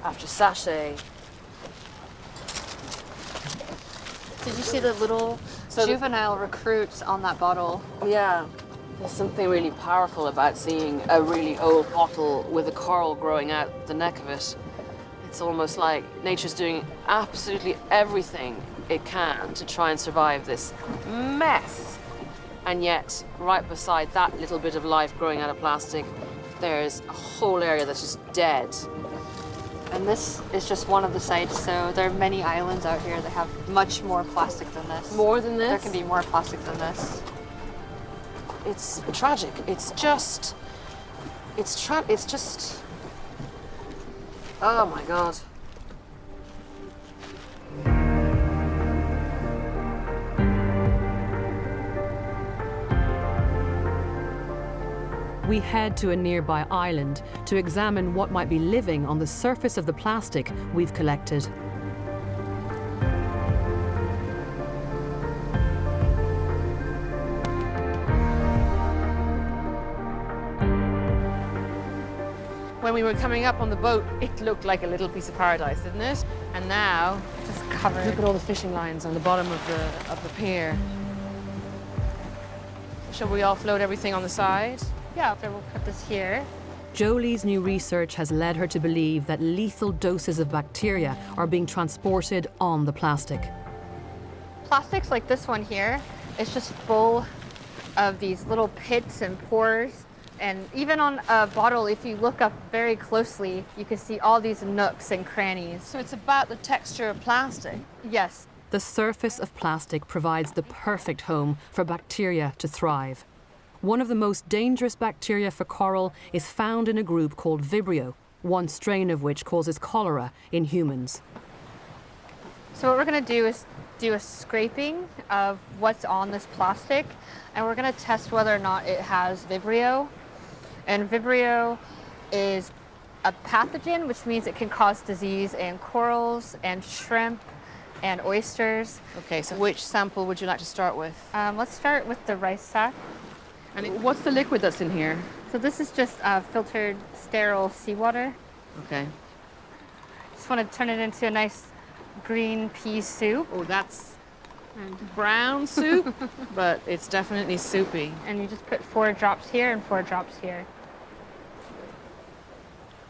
after sachet. Did you see the little juvenile recruits on that bottle? Yeah. There's something really powerful about seeing a really old bottle with a coral growing out the neck of it. It's almost like nature's doing absolutely everything it can to try and survive this mess. And yet, right beside that little bit of life growing out of plastic, there's a whole area that's just dead. And this is just one of the sites, so there are many islands out here that have much more plastic than this. More than this? There can be more plastic than this. It's tragic. It's just, oh my God. We head to a nearby island to examine what might be living on the surface of the plastic we've collected. When we were coming up on the boat, it looked like a little piece of paradise, didn't it? And now, just covered. Look at all the fishing lines on the bottom of the pier. Shall we offload everything on the side? Yeah, so we'll put this here. Jolie's new research has led her to believe that lethal doses of bacteria are being transported on the plastic. Plastics like this one here, it's just full of these little pits and pores. And even on a bottle, if you look up very closely, you can see all these nooks and crannies. So it's about the texture of plastic? Yes. The surface of plastic provides the perfect home for bacteria to thrive. One of the most dangerous bacteria for coral is found in a group called Vibrio, one strain of which causes cholera in humans. So what we're going to do is do a scraping of what's on this plastic, and we're going to test whether or not it has Vibrio. And Vibrio is a pathogen, which means it can cause disease in corals and shrimp and oysters. Okay, so which sample would you like to start with? Let's start with the rice sack. And what's the liquid that's in here? So this is just filtered, sterile seawater. Okay. Just want to turn it into a nice green pea soup. Oh, that's brown soup, but it's definitely soupy. And you just put 4 drops here and 4 drops here.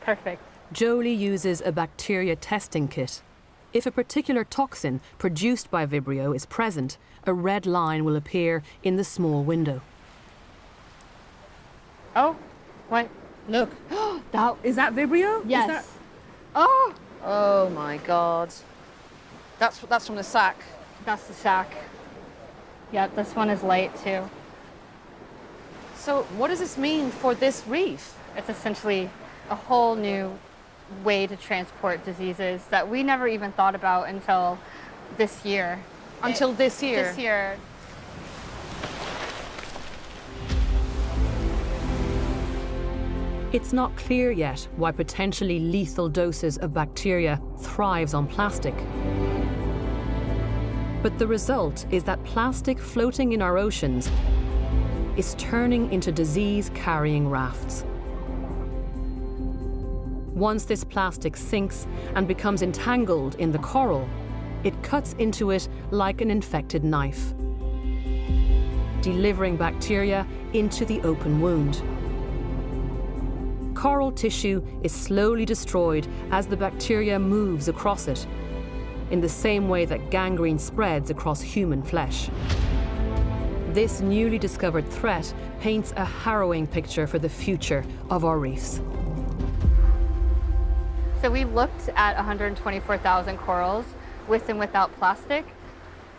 Perfect. Jolie uses a bacteria testing kit. If a particular toxin produced by Vibrio is present, a red line will appear in the small window. Oh, what? Look. Is that Vibrio? Yes. Oh my God. That's from the sack. That's the sack. Yep, this one is light too. So what does this mean for this reef? It's essentially a whole new way to transport diseases that we never even thought about until this year. Until this year? This year. It's not clear yet why potentially lethal doses of bacteria thrives on plastic. But the result is that plastic floating in our oceans is turning into disease-carrying rafts. Once this plastic sinks and becomes entangled in the coral, it cuts into it like an infected knife, delivering bacteria into the open wound. Coral tissue is slowly destroyed as the bacteria moves across it, in the same way that gangrene spreads across human flesh. This newly discovered threat paints a harrowing picture for the future of our reefs. So we looked at 124,000 corals with and without plastic.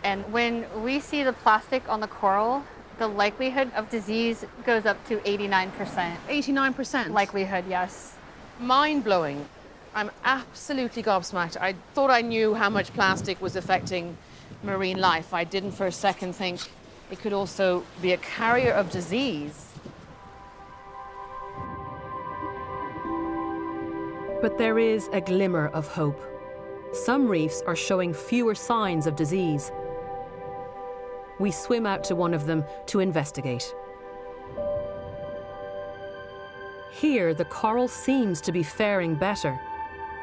And when we see the plastic on the coral, the likelihood of disease goes up to 89%. 89%? Likelihood, yes. Mind-blowing. I'm absolutely gobsmacked. I thought I knew how much plastic was affecting marine life. I didn't for a second think it could also be a carrier of disease. But there is a glimmer of hope. Some reefs are showing fewer signs of disease. We swim out to one of them to investigate. Here, the coral seems to be faring better,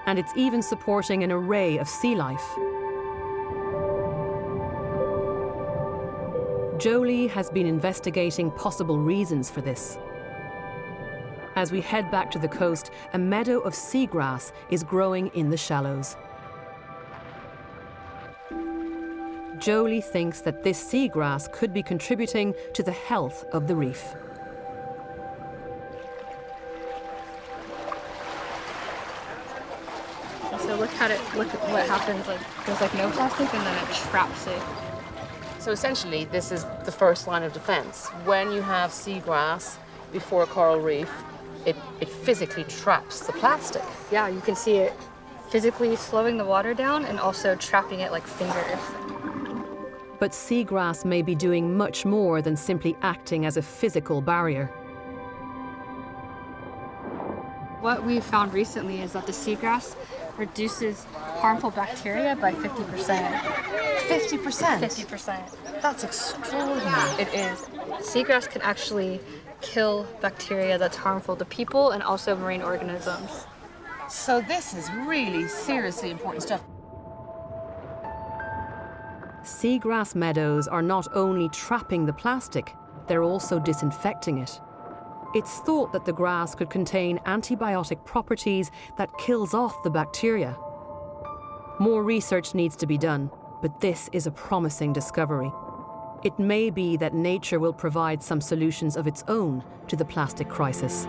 and it's even supporting an array of sea life. Jolie has been investigating possible reasons for this. As we head back to the coast, a meadow of seagrass is growing in the shallows. Jolie thinks that this seagrass could be contributing to the health of the reef. So look at what happens. Like there's like no plastic, and then it traps it. So essentially, this is the first line of defense. When you have seagrass before a coral reef, it physically traps the plastic. Yeah, you can see it physically slowing the water down and also trapping it like fingers. But seagrass may be doing much more than simply acting as a physical barrier. What we found recently is that the seagrass reduces harmful bacteria by 50%. 50%? 50%. That's extraordinary. It is. Seagrass can actually kill bacteria that's harmful to people and also marine organisms. So this is really seriously important stuff. Seagrass meadows are not only trapping the plastic, they're also disinfecting it. It's thought that the grass could contain antibiotic properties that kills off the bacteria. More research needs to be done, but this is a promising discovery. It may be that nature will provide some solutions of its own to the plastic crisis.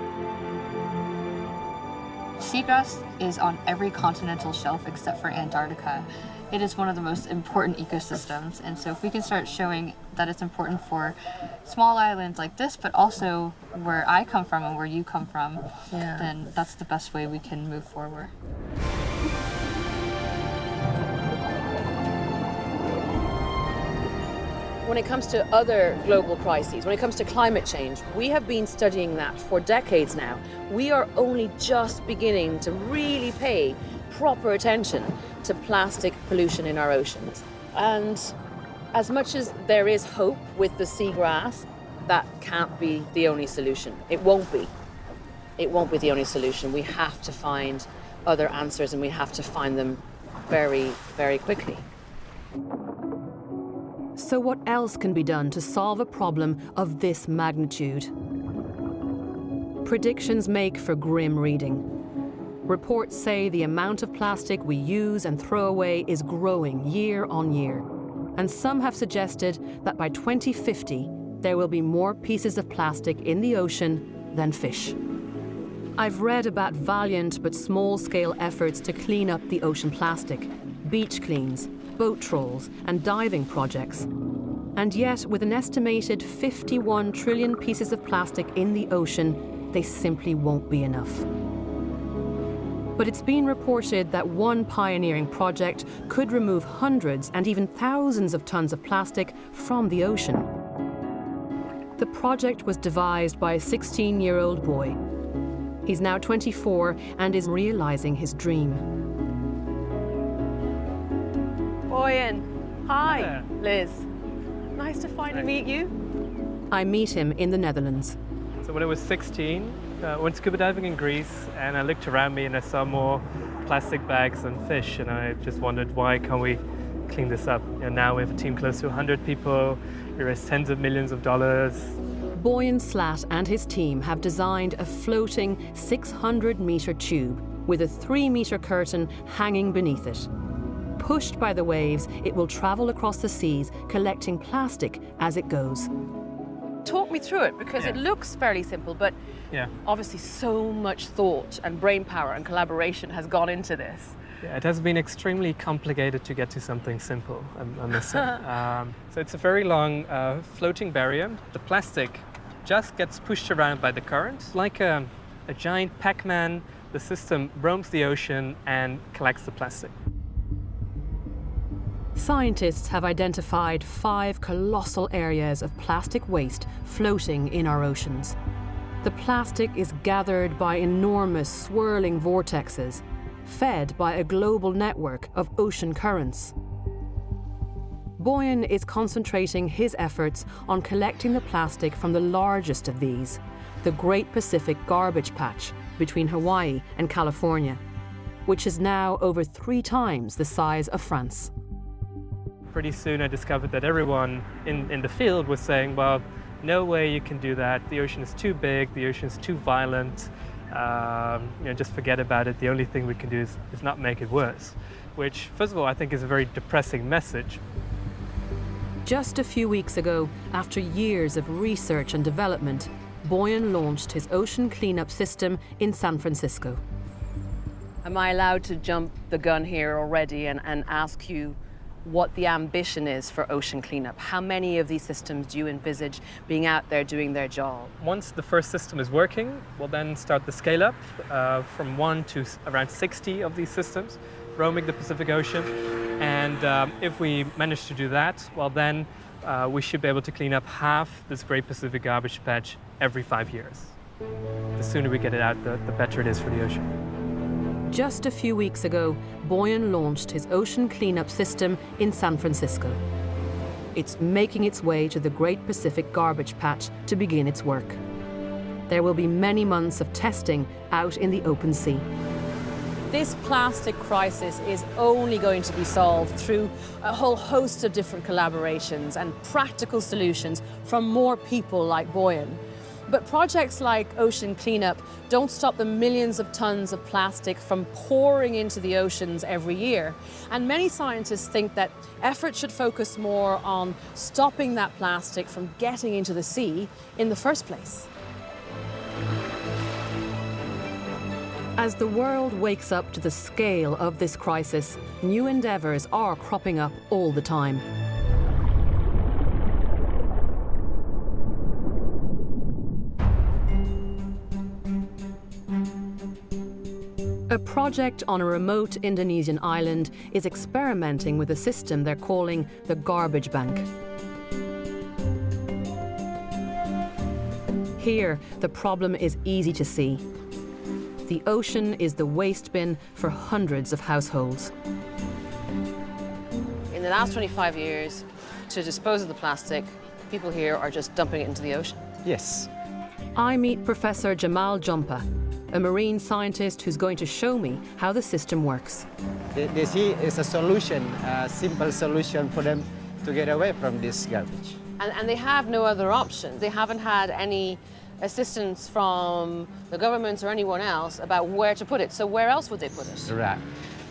Seagrass is on every continental shelf except for Antarctica. it is one of the most important ecosystems. And so if we can start showing that it's important for small islands like this, but also where I come from and where you come from, then that's the best way we can move forward. When it comes to other global crises, when it comes to climate change, we have been studying that for decades now. We are only just beginning to really pay proper attention to plastic pollution in our oceans. And as much as there is hope with the seagrass, that can't be the only solution. It won't be. It won't be the only solution. We have to find other answers, and we have to find them very, very quickly. So what else can be done to solve a problem of this magnitude? Predictions make for grim reading. Reports say the amount of plastic we use and throw away is growing year on year. And some have suggested that by 2050, there will be more pieces of plastic in the ocean than fish. I've read about valiant but small-scale efforts to clean up the ocean plastic, beach cleans, boat trawls and diving projects. And yet, with an estimated 51 trillion pieces of plastic in the ocean, they simply won't be enough. But it's been reported that one pioneering project could remove hundreds and even thousands of tons of plastic from the ocean. The project was devised by a 16-year-old boy. He's now 24 and is realizing his dream. Boyan, hi, Liz. Nice to finally meet you. I meet him in the Netherlands. So when I was 16, I went scuba diving in Greece, and I looked around me and I saw more plastic bags and fish, and I just wondered, why can't we clean this up? Now we have a team close to 100 people, we raise tens of millions of dollars. Boyan Slat and his team have designed a floating 600-meter tube with a 3-meter curtain hanging beneath it. Pushed by the waves, it will travel across the seas, collecting plastic as it goes. Talk me through it, because it looks fairly simple, but obviously so much thought and brain power and collaboration has gone into this. Yeah, it has been extremely complicated to get to something simple, I must say. So it's a very long floating barrier. The plastic just gets pushed around by the current. Like a giant Pac-Man, the system roams the ocean and collects the plastic. Scientists have identified 5 colossal areas of plastic waste floating in our oceans. The plastic is gathered by enormous swirling vortexes, fed by a global network of ocean currents. Boyan is concentrating his efforts on collecting the plastic from the largest of these, the Great Pacific Garbage Patch between Hawaii and California, which is now over 3 times the size of France. Pretty soon I discovered that everyone in the field was saying, well, no way you can do that. The ocean is too big, the ocean is too violent. Just forget about it. The only thing we can do is not make it worse, which, first of all, I think is a very depressing message. Just a few weeks ago, after years of research and development, Boyan launched his ocean cleanup system in San Francisco. Am I allowed to jump the gun here already and ask you what the ambition is for ocean cleanup? How many of these systems do you envisage being out there doing their job? Once the first system is working, we'll then start the scale up from 1 to around 60 of these systems roaming the Pacific Ocean. And if we manage to do that, well then we should be able to clean up half this Great Pacific Garbage Patch every 5 years. The sooner we get it out, the better it is for the ocean. Just a few weeks ago, Boyan launched his ocean cleanup system in San Francisco. It's making its way to the Great Pacific Garbage Patch to begin its work. There will be many months of testing out in the open sea. This plastic crisis is only going to be solved through a whole host of different collaborations and practical solutions from more people like Boyan. But projects like Ocean Cleanup don't stop the millions of tons of plastic from pouring into the oceans every year. And many scientists think that effort should focus more on stopping that plastic from getting into the sea in the first place. As the world wakes up to the scale of this crisis, new endeavours are cropping up all the time. A project on a remote Indonesian island is experimenting with a system they're calling the garbage bank. Here, the problem is easy to see. The ocean is the waste bin for hundreds of households. In the last 25 years, to dispose of the plastic, people here are just dumping it into the ocean. Yes. I meet Professor Jamal Jompa, a marine scientist who's going to show me how the system works. They see it's a solution, a simple solution for them to get away from this garbage. And they have no other option. They haven't had any assistance from the government or anyone else about where to put it. So where else would they put it? Right.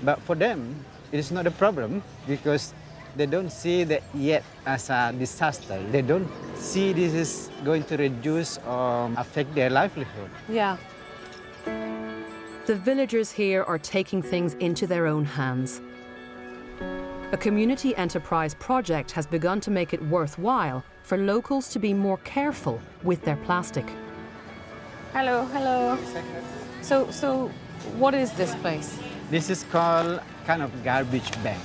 But for them, it is not a problem because they don't see that yet as a disaster. They don't see this is going to reduce or affect their livelihood. Yeah. The villagers here are taking things into their own hands. A community enterprise project has begun to make it worthwhile for locals to be more careful with their plastic. Hello, hello. So what is this place? This is called kind of garbage bank.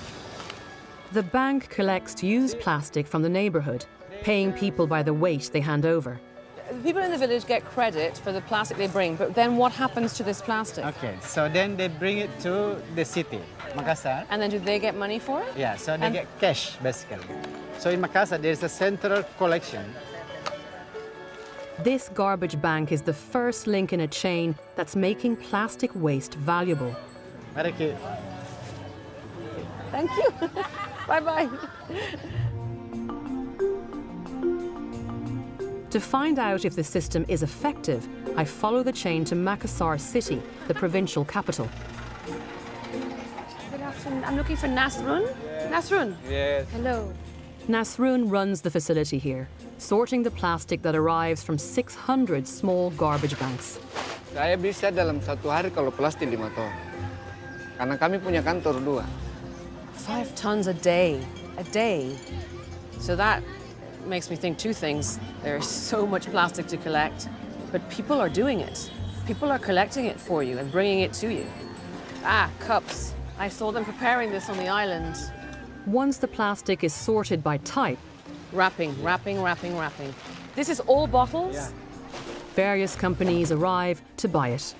The bank collects used plastic from the neighbourhood, paying people by the weight they hand over. People in the village get credit for the plastic they bring, but then what happens to this plastic? Okay, so then they bring it to the city, Makassar. And then do they get money for it? Yeah, so they get cash, basically. So in Makassar, there's a central collection. This garbage bank is the first link in a chain that's making plastic waste valuable. Thank you. Thank you. Bye-bye. To find out if the system is effective, I follow the chain to Makassar City, the provincial capital. Good afternoon. I'm looking for Nasrun. Nasrun? Yes. Hello. Nasrun runs the facility here, sorting the plastic that arrives from 600 small garbage banks. Saya bisa dalam satu hari kalau plastik 5 ton. Karena kami punya kantor 2. 5 tons a day. A day. So that makes me think two things. There's so much plastic to collect, but people are doing it. People are collecting it for you and bringing it to you. Ah, cups. I saw them preparing this on the island. Once the plastic is sorted by type, Wrapping. This is all bottles? Yeah. Various companies arrive to buy it.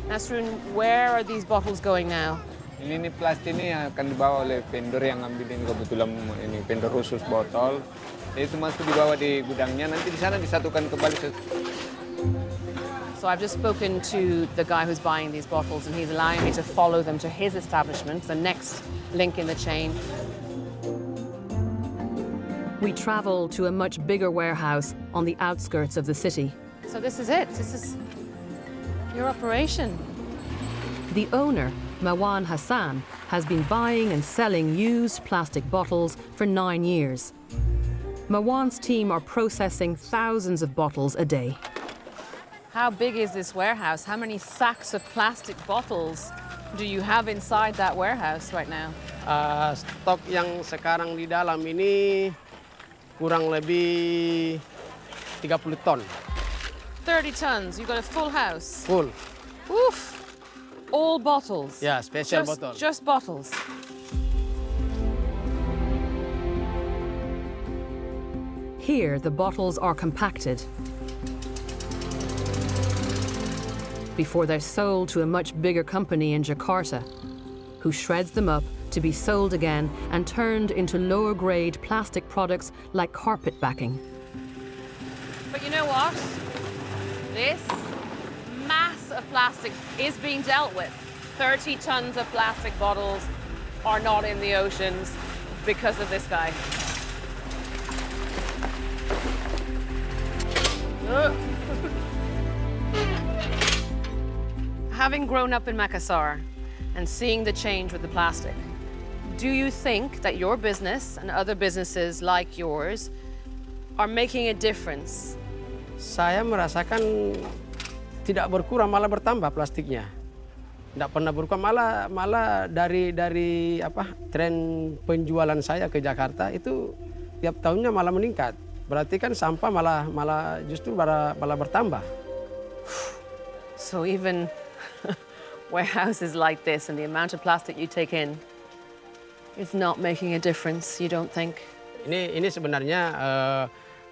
Nasrun, where are these bottles going now? Ini plastik ini akan dibawa oleh vendor yang ngambilin kebetulan ini vendor khusus botol. Itu masuk dibawa di gudangnya, nanti di sana disatukan kembali. So I've just spoken to the guy who's buying these bottles, and he's allowing me to follow them to his establishment, the next link in the chain. We travel to a much bigger warehouse on the outskirts of the city. So this is it. This is your operation. The owner, Mawan Hassan, has been buying and selling used plastic bottles for 9 years. Mawan's team are processing thousands of bottles a day. How big is this warehouse? How many sacks of plastic bottles do you have inside that warehouse right now? Stok yang sekarang di dalam ini kurang lebih 30 ton. 30 tons. You've got a full house. Full. Oof. All bottles. Yeah, special bottle. Just bottles. Here, the bottles are compacted before they're sold to a much bigger company in Jakarta, who shreds them up to be sold again and turned into lower-grade plastic products like carpet backing. But you know what? This mass of plastic is being dealt with. 30 tons of plastic bottles are not in the oceans because of this guy. Having grown up in Makassar and seeing the change with the plastic, do you think that your business and other businesses like yours are making a difference? Saya merasakan tidak berkurang, malah bertambah plastiknya. Nggak pernah berubah, malah dari tren penjualan saya ke Jakarta itu tiap tahunnya malah meningkat. Berarti kan sampah malah justru malah bertambah. So even warehouses like this and the amount of plastic you take in is not making a difference, you don't think? Ini sebenarnya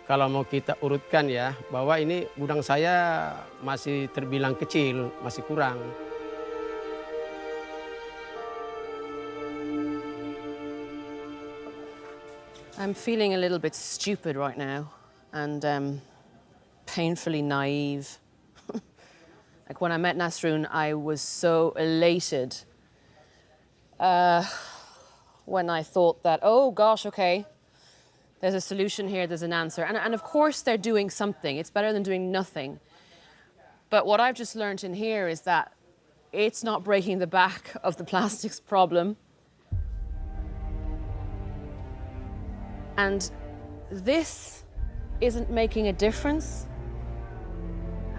kalau mau kita urutkan ya, bahwa ini gudang saya masih terbilang kecil, masih kurang. I'm feeling a little bit stupid right now and painfully naive. Like when I met Nasrun, I was so elated when I thought that, oh gosh, okay, there's a solution here, there's an answer. And of course they're doing something. It's better than doing nothing. But what I've just learned in here is that it's not breaking the back of the plastics problem. And this isn't making a difference.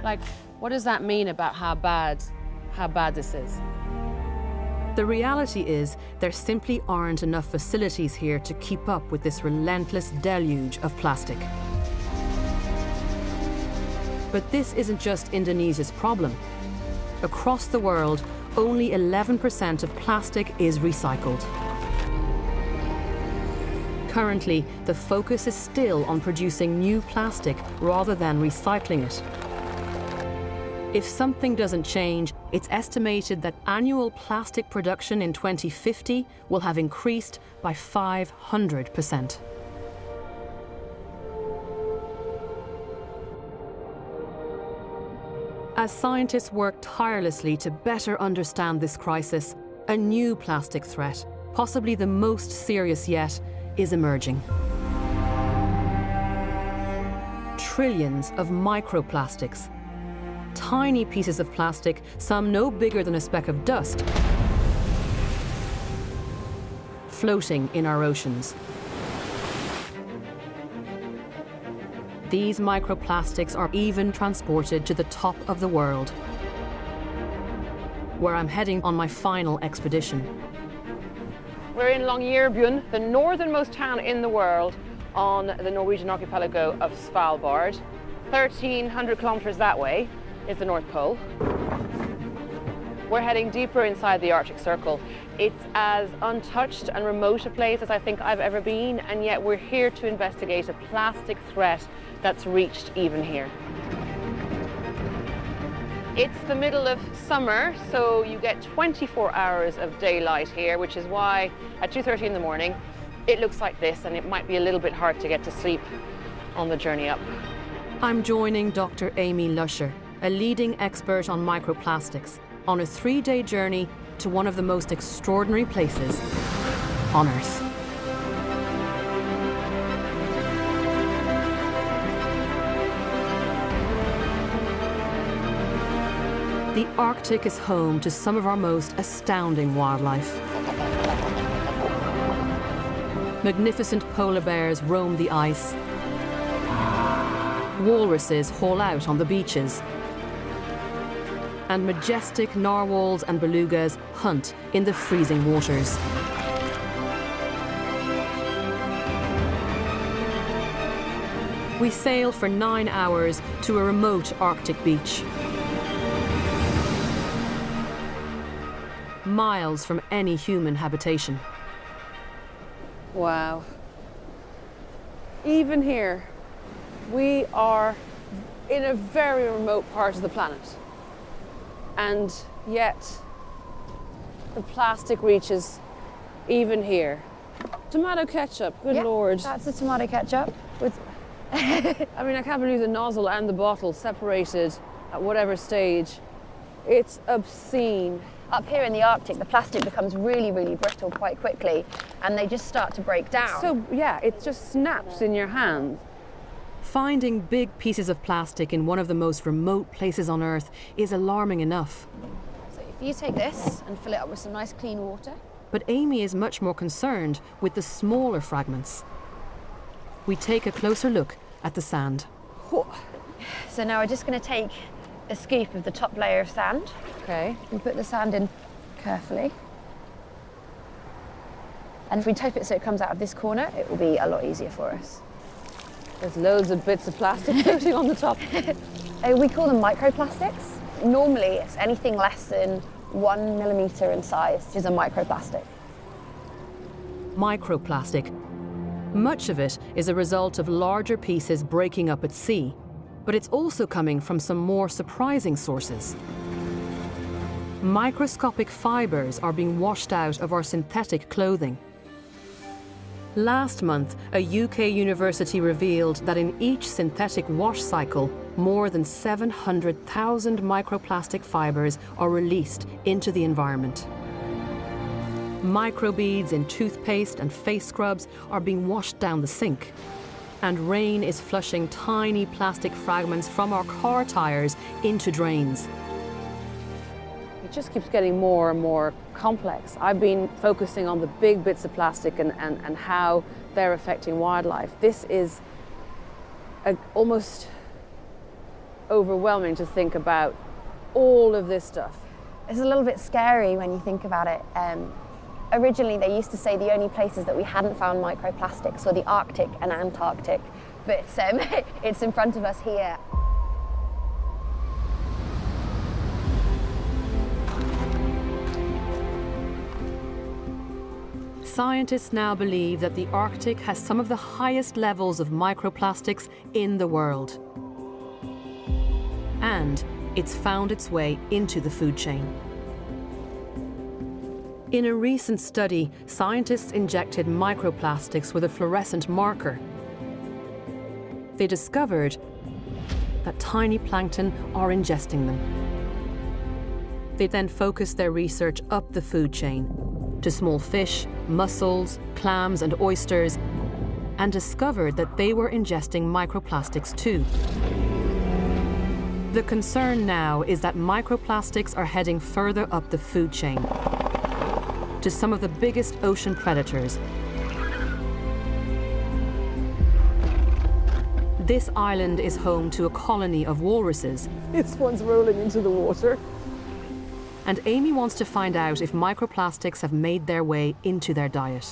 Like, what does that mean about how bad this is? The reality is there simply aren't enough facilities here to keep up with this relentless deluge of plastic. But this isn't just Indonesia's problem. Across the world, only 11% of plastic is recycled. Currently, the focus is still on producing new plastic rather than recycling it. If something doesn't change, it's estimated that annual plastic production in 2050 will have increased by 500%. As scientists work tirelessly to better understand this crisis, a new plastic threat, possibly the most serious yet, is emerging. Trillions of microplastics, tiny pieces of plastic, some no bigger than a speck of dust, floating in our oceans. These microplastics are even transported to the top of the world, where I'm heading on my final expedition. We're in Longyearbyen, the northernmost town in the world on the Norwegian archipelago of Svalbard. 1,300 kilometers that way is the North Pole. We're heading deeper inside the Arctic Circle. It's as untouched and remote a place as I think I've ever been, and yet we're here to investigate a plastic threat that's reached even here. It's the middle of summer, so you get 24 hours of daylight here, which is why at 2:30 in the morning, it looks like this, and it might be a little bit hard to get to sleep on the journey up. I'm joining Dr. Amy Lusher, a leading expert on microplastics, on a 3-day journey to one of the most extraordinary places on Earth. The Arctic is home to some of our most astounding wildlife. Magnificent polar bears roam the ice. Walruses haul out on the beaches. And majestic narwhals and belugas hunt in the freezing waters. We sail for 9 hours to a remote Arctic beach. Miles from any human habitation. Wow. Even here, we are in a very remote part of the planet. And yet, the plastic reaches even here. Tomato ketchup, good Lord. That's the tomato ketchup. I mean, I can't believe the nozzle and the bottle separated at whatever stage. It's obscene. Up here in the Arctic, the plastic becomes really, really brittle quite quickly, and they just start to break down. So, yeah, it just snaps in your hand. Finding big pieces of plastic in one of the most remote places on Earth is alarming enough. So if you take this and fill it up with some nice clean water. But Amy is much more concerned with the smaller fragments. We take a closer look at the sand. So now we're just going to take a scoop of the top layer of sand. Okay. And put the sand in carefully. And if we tape it so it comes out of this corner, it will be a lot easier for us. There's loads of bits of plastic floating on the top. We call them microplastics. Normally, it's anything less than 1 millimeter in size is a microplastic. Microplastic. Much of it is a result of larger pieces breaking up at sea, but it's also coming from some more surprising sources. Microscopic fibers are being washed out of our synthetic clothing. Last month, a UK university revealed that in each synthetic wash cycle, more than 700,000 microplastic fibers are released into the environment. Microbeads in toothpaste and face scrubs are being washed down the sink. And rain is flushing tiny plastic fragments from our car tires into drains. It just keeps getting more and more complex. I've been focusing on the big bits of plastic and how they're affecting wildlife. This is almost overwhelming to think about all of this stuff. It's a little bit scary when you think about it. Originally, they used to say the only places that we hadn't found microplastics were the Arctic and Antarctic, but it's in front of us here. Scientists now believe that the Arctic has some of the highest levels of microplastics in the world. And it's found its way into the food chain. In a recent study, scientists injected microplastics with a fluorescent marker. They discovered that tiny plankton are ingesting them. They then focused their research up the food chain to small fish, mussels, clams and oysters, and discovered that they were ingesting microplastics too. The concern now is that microplastics are heading further up the food chain to some of the biggest ocean predators. This island is home to a colony of walruses. This one's rolling into the water. And Amy wants to find out if microplastics have made their way into their diet.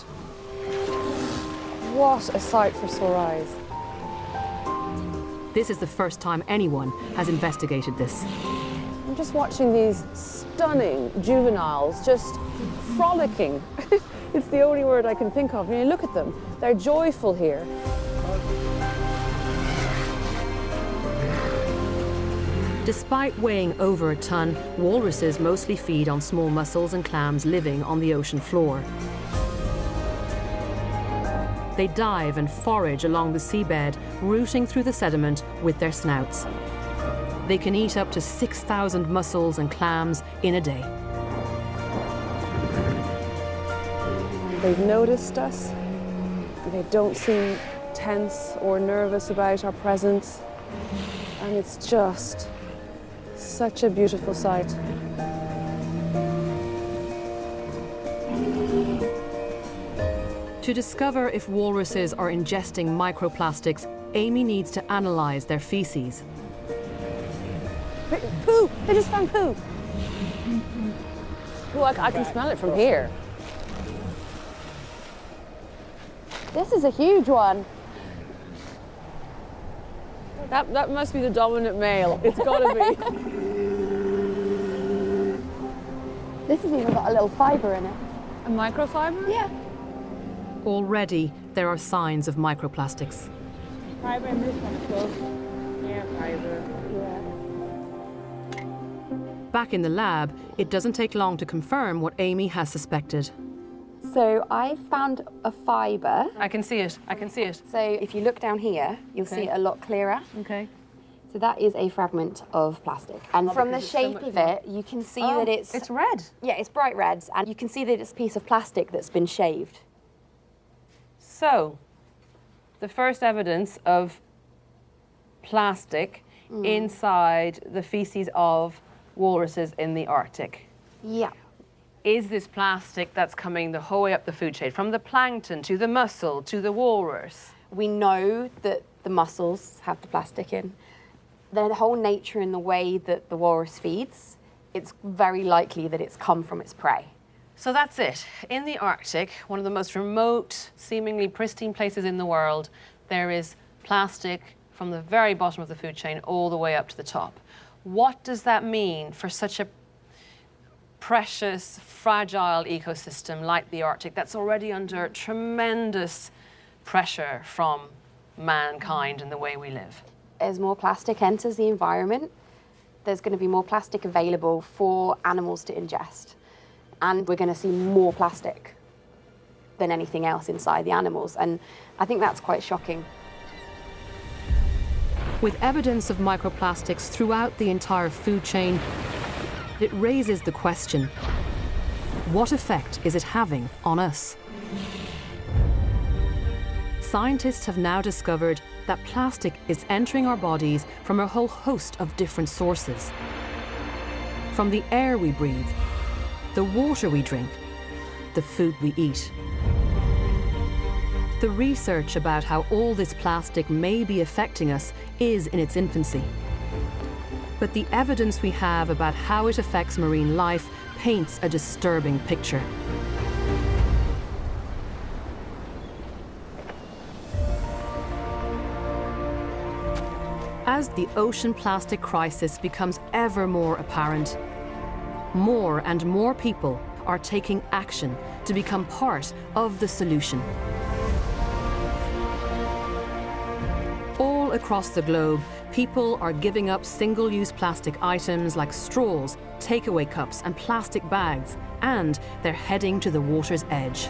What a sight for sore eyes. This is the first time anyone has investigated this. I'm just watching these stunning juveniles just frolicking. It's the only word I can think of. When you look at them, they're joyful here. Despite weighing over a ton, walruses mostly feed on small mussels and clams living on the ocean floor. They dive and forage along the seabed, rooting through the sediment with their snouts. They can eat up to 6,000 mussels and clams in a day. They've noticed us. They don't seem tense or nervous about our presence. And it's just such a beautiful sight. To discover if walruses are ingesting microplastics, Amy needs to analyze their feces. Poo! They just found poo. Oh, I can smell it from here. This is a huge one. That must be the dominant male. It's gotta be. This has even got a little fibre in it. A microfiber? Yeah. Already, there are signs of microplastics. Fiber in this one, so yeah, fiber. Yeah. Back in the lab, it doesn't take long to confirm what Amy has suspected. So I found a fibre. I can see it. I can see it. So if you look down here, you'll see it a lot clearer. Okay. So that is a fragment of plastic. And from the shape of it, you can see that it's red. Yeah, it's bright red. And you can see that it's a piece of plastic that's been shaved. So, the first evidence of plastic inside the feces of walruses in the Arctic. Yeah. Is this plastic that's coming the whole way up the food chain, from the plankton to the mussel to the walrus? We know that the mussels have the plastic in. The whole nature and the way that the walrus feeds, it's very likely that it's come from its prey. So that's it. In the Arctic, one of the most remote, seemingly pristine places in the world, there is plastic from the very bottom of the food chain all the way up to the top. What does that mean for such a precious, fragile ecosystem like the Arctic that's already under tremendous pressure from mankind and the way we live? As more plastic enters the environment, there's going to be more plastic available for animals to ingest. And we're going to see more plastic than anything else inside the animals. And I think that's quite shocking. With evidence of microplastics throughout the entire food chain, it raises the question, what effect is it having on us? Scientists have now discovered that plastic is entering our bodies from a whole host of different sources. From the air we breathe, the water we drink, the food we eat. The research about how all this plastic may be affecting us is in its infancy. But the evidence we have about how it affects marine life paints a disturbing picture. As the ocean plastic crisis becomes ever more apparent, more and more people are taking action to become part of the solution. All across the globe, people are giving up single-use plastic items like straws, takeaway cups, and plastic bags, and they're heading to the water's edge.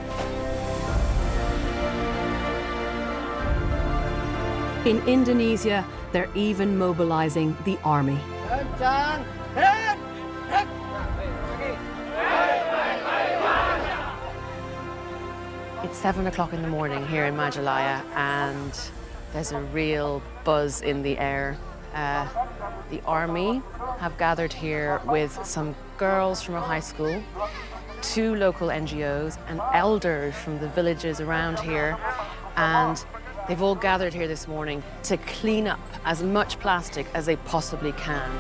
In Indonesia, they're even mobilizing the army. It's 7 o'clock in the morning here in Majalaya, and there's a real buzz in the air. The army have gathered here with some girls from a high school, 2 local NGOs, and elders from the villages around here, and they've all gathered here this morning to clean up as much plastic as they possibly can.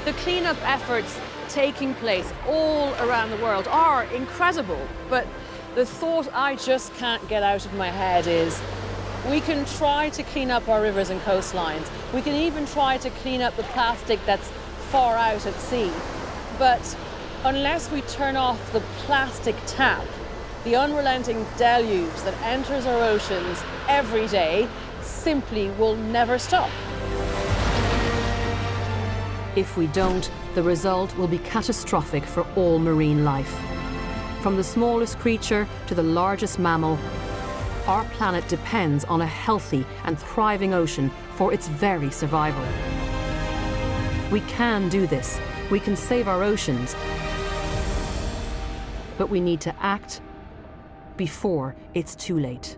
The cleanup efforts taking place all around the world are incredible, but the thought I just can't get out of my head is we can try to clean up our rivers and coastlines. We can even try to clean up the plastic that's far out at sea. But unless we turn off the plastic tap, the unrelenting deluge that enters our oceans every day simply will never stop. If we don't, the result will be catastrophic for all marine life. From the smallest creature to the largest mammal, our planet depends on a healthy and thriving ocean for its very survival. We can do this. We can save our oceans. But we need to act before it's too late.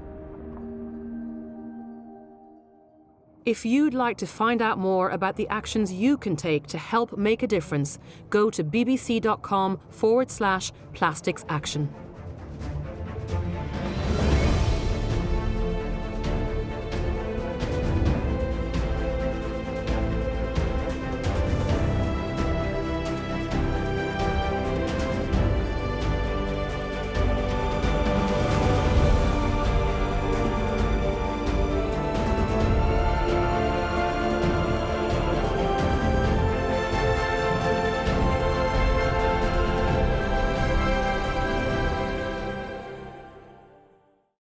If you'd like to find out more about the actions you can take to help make a difference, go to bbc.com/plasticsaction.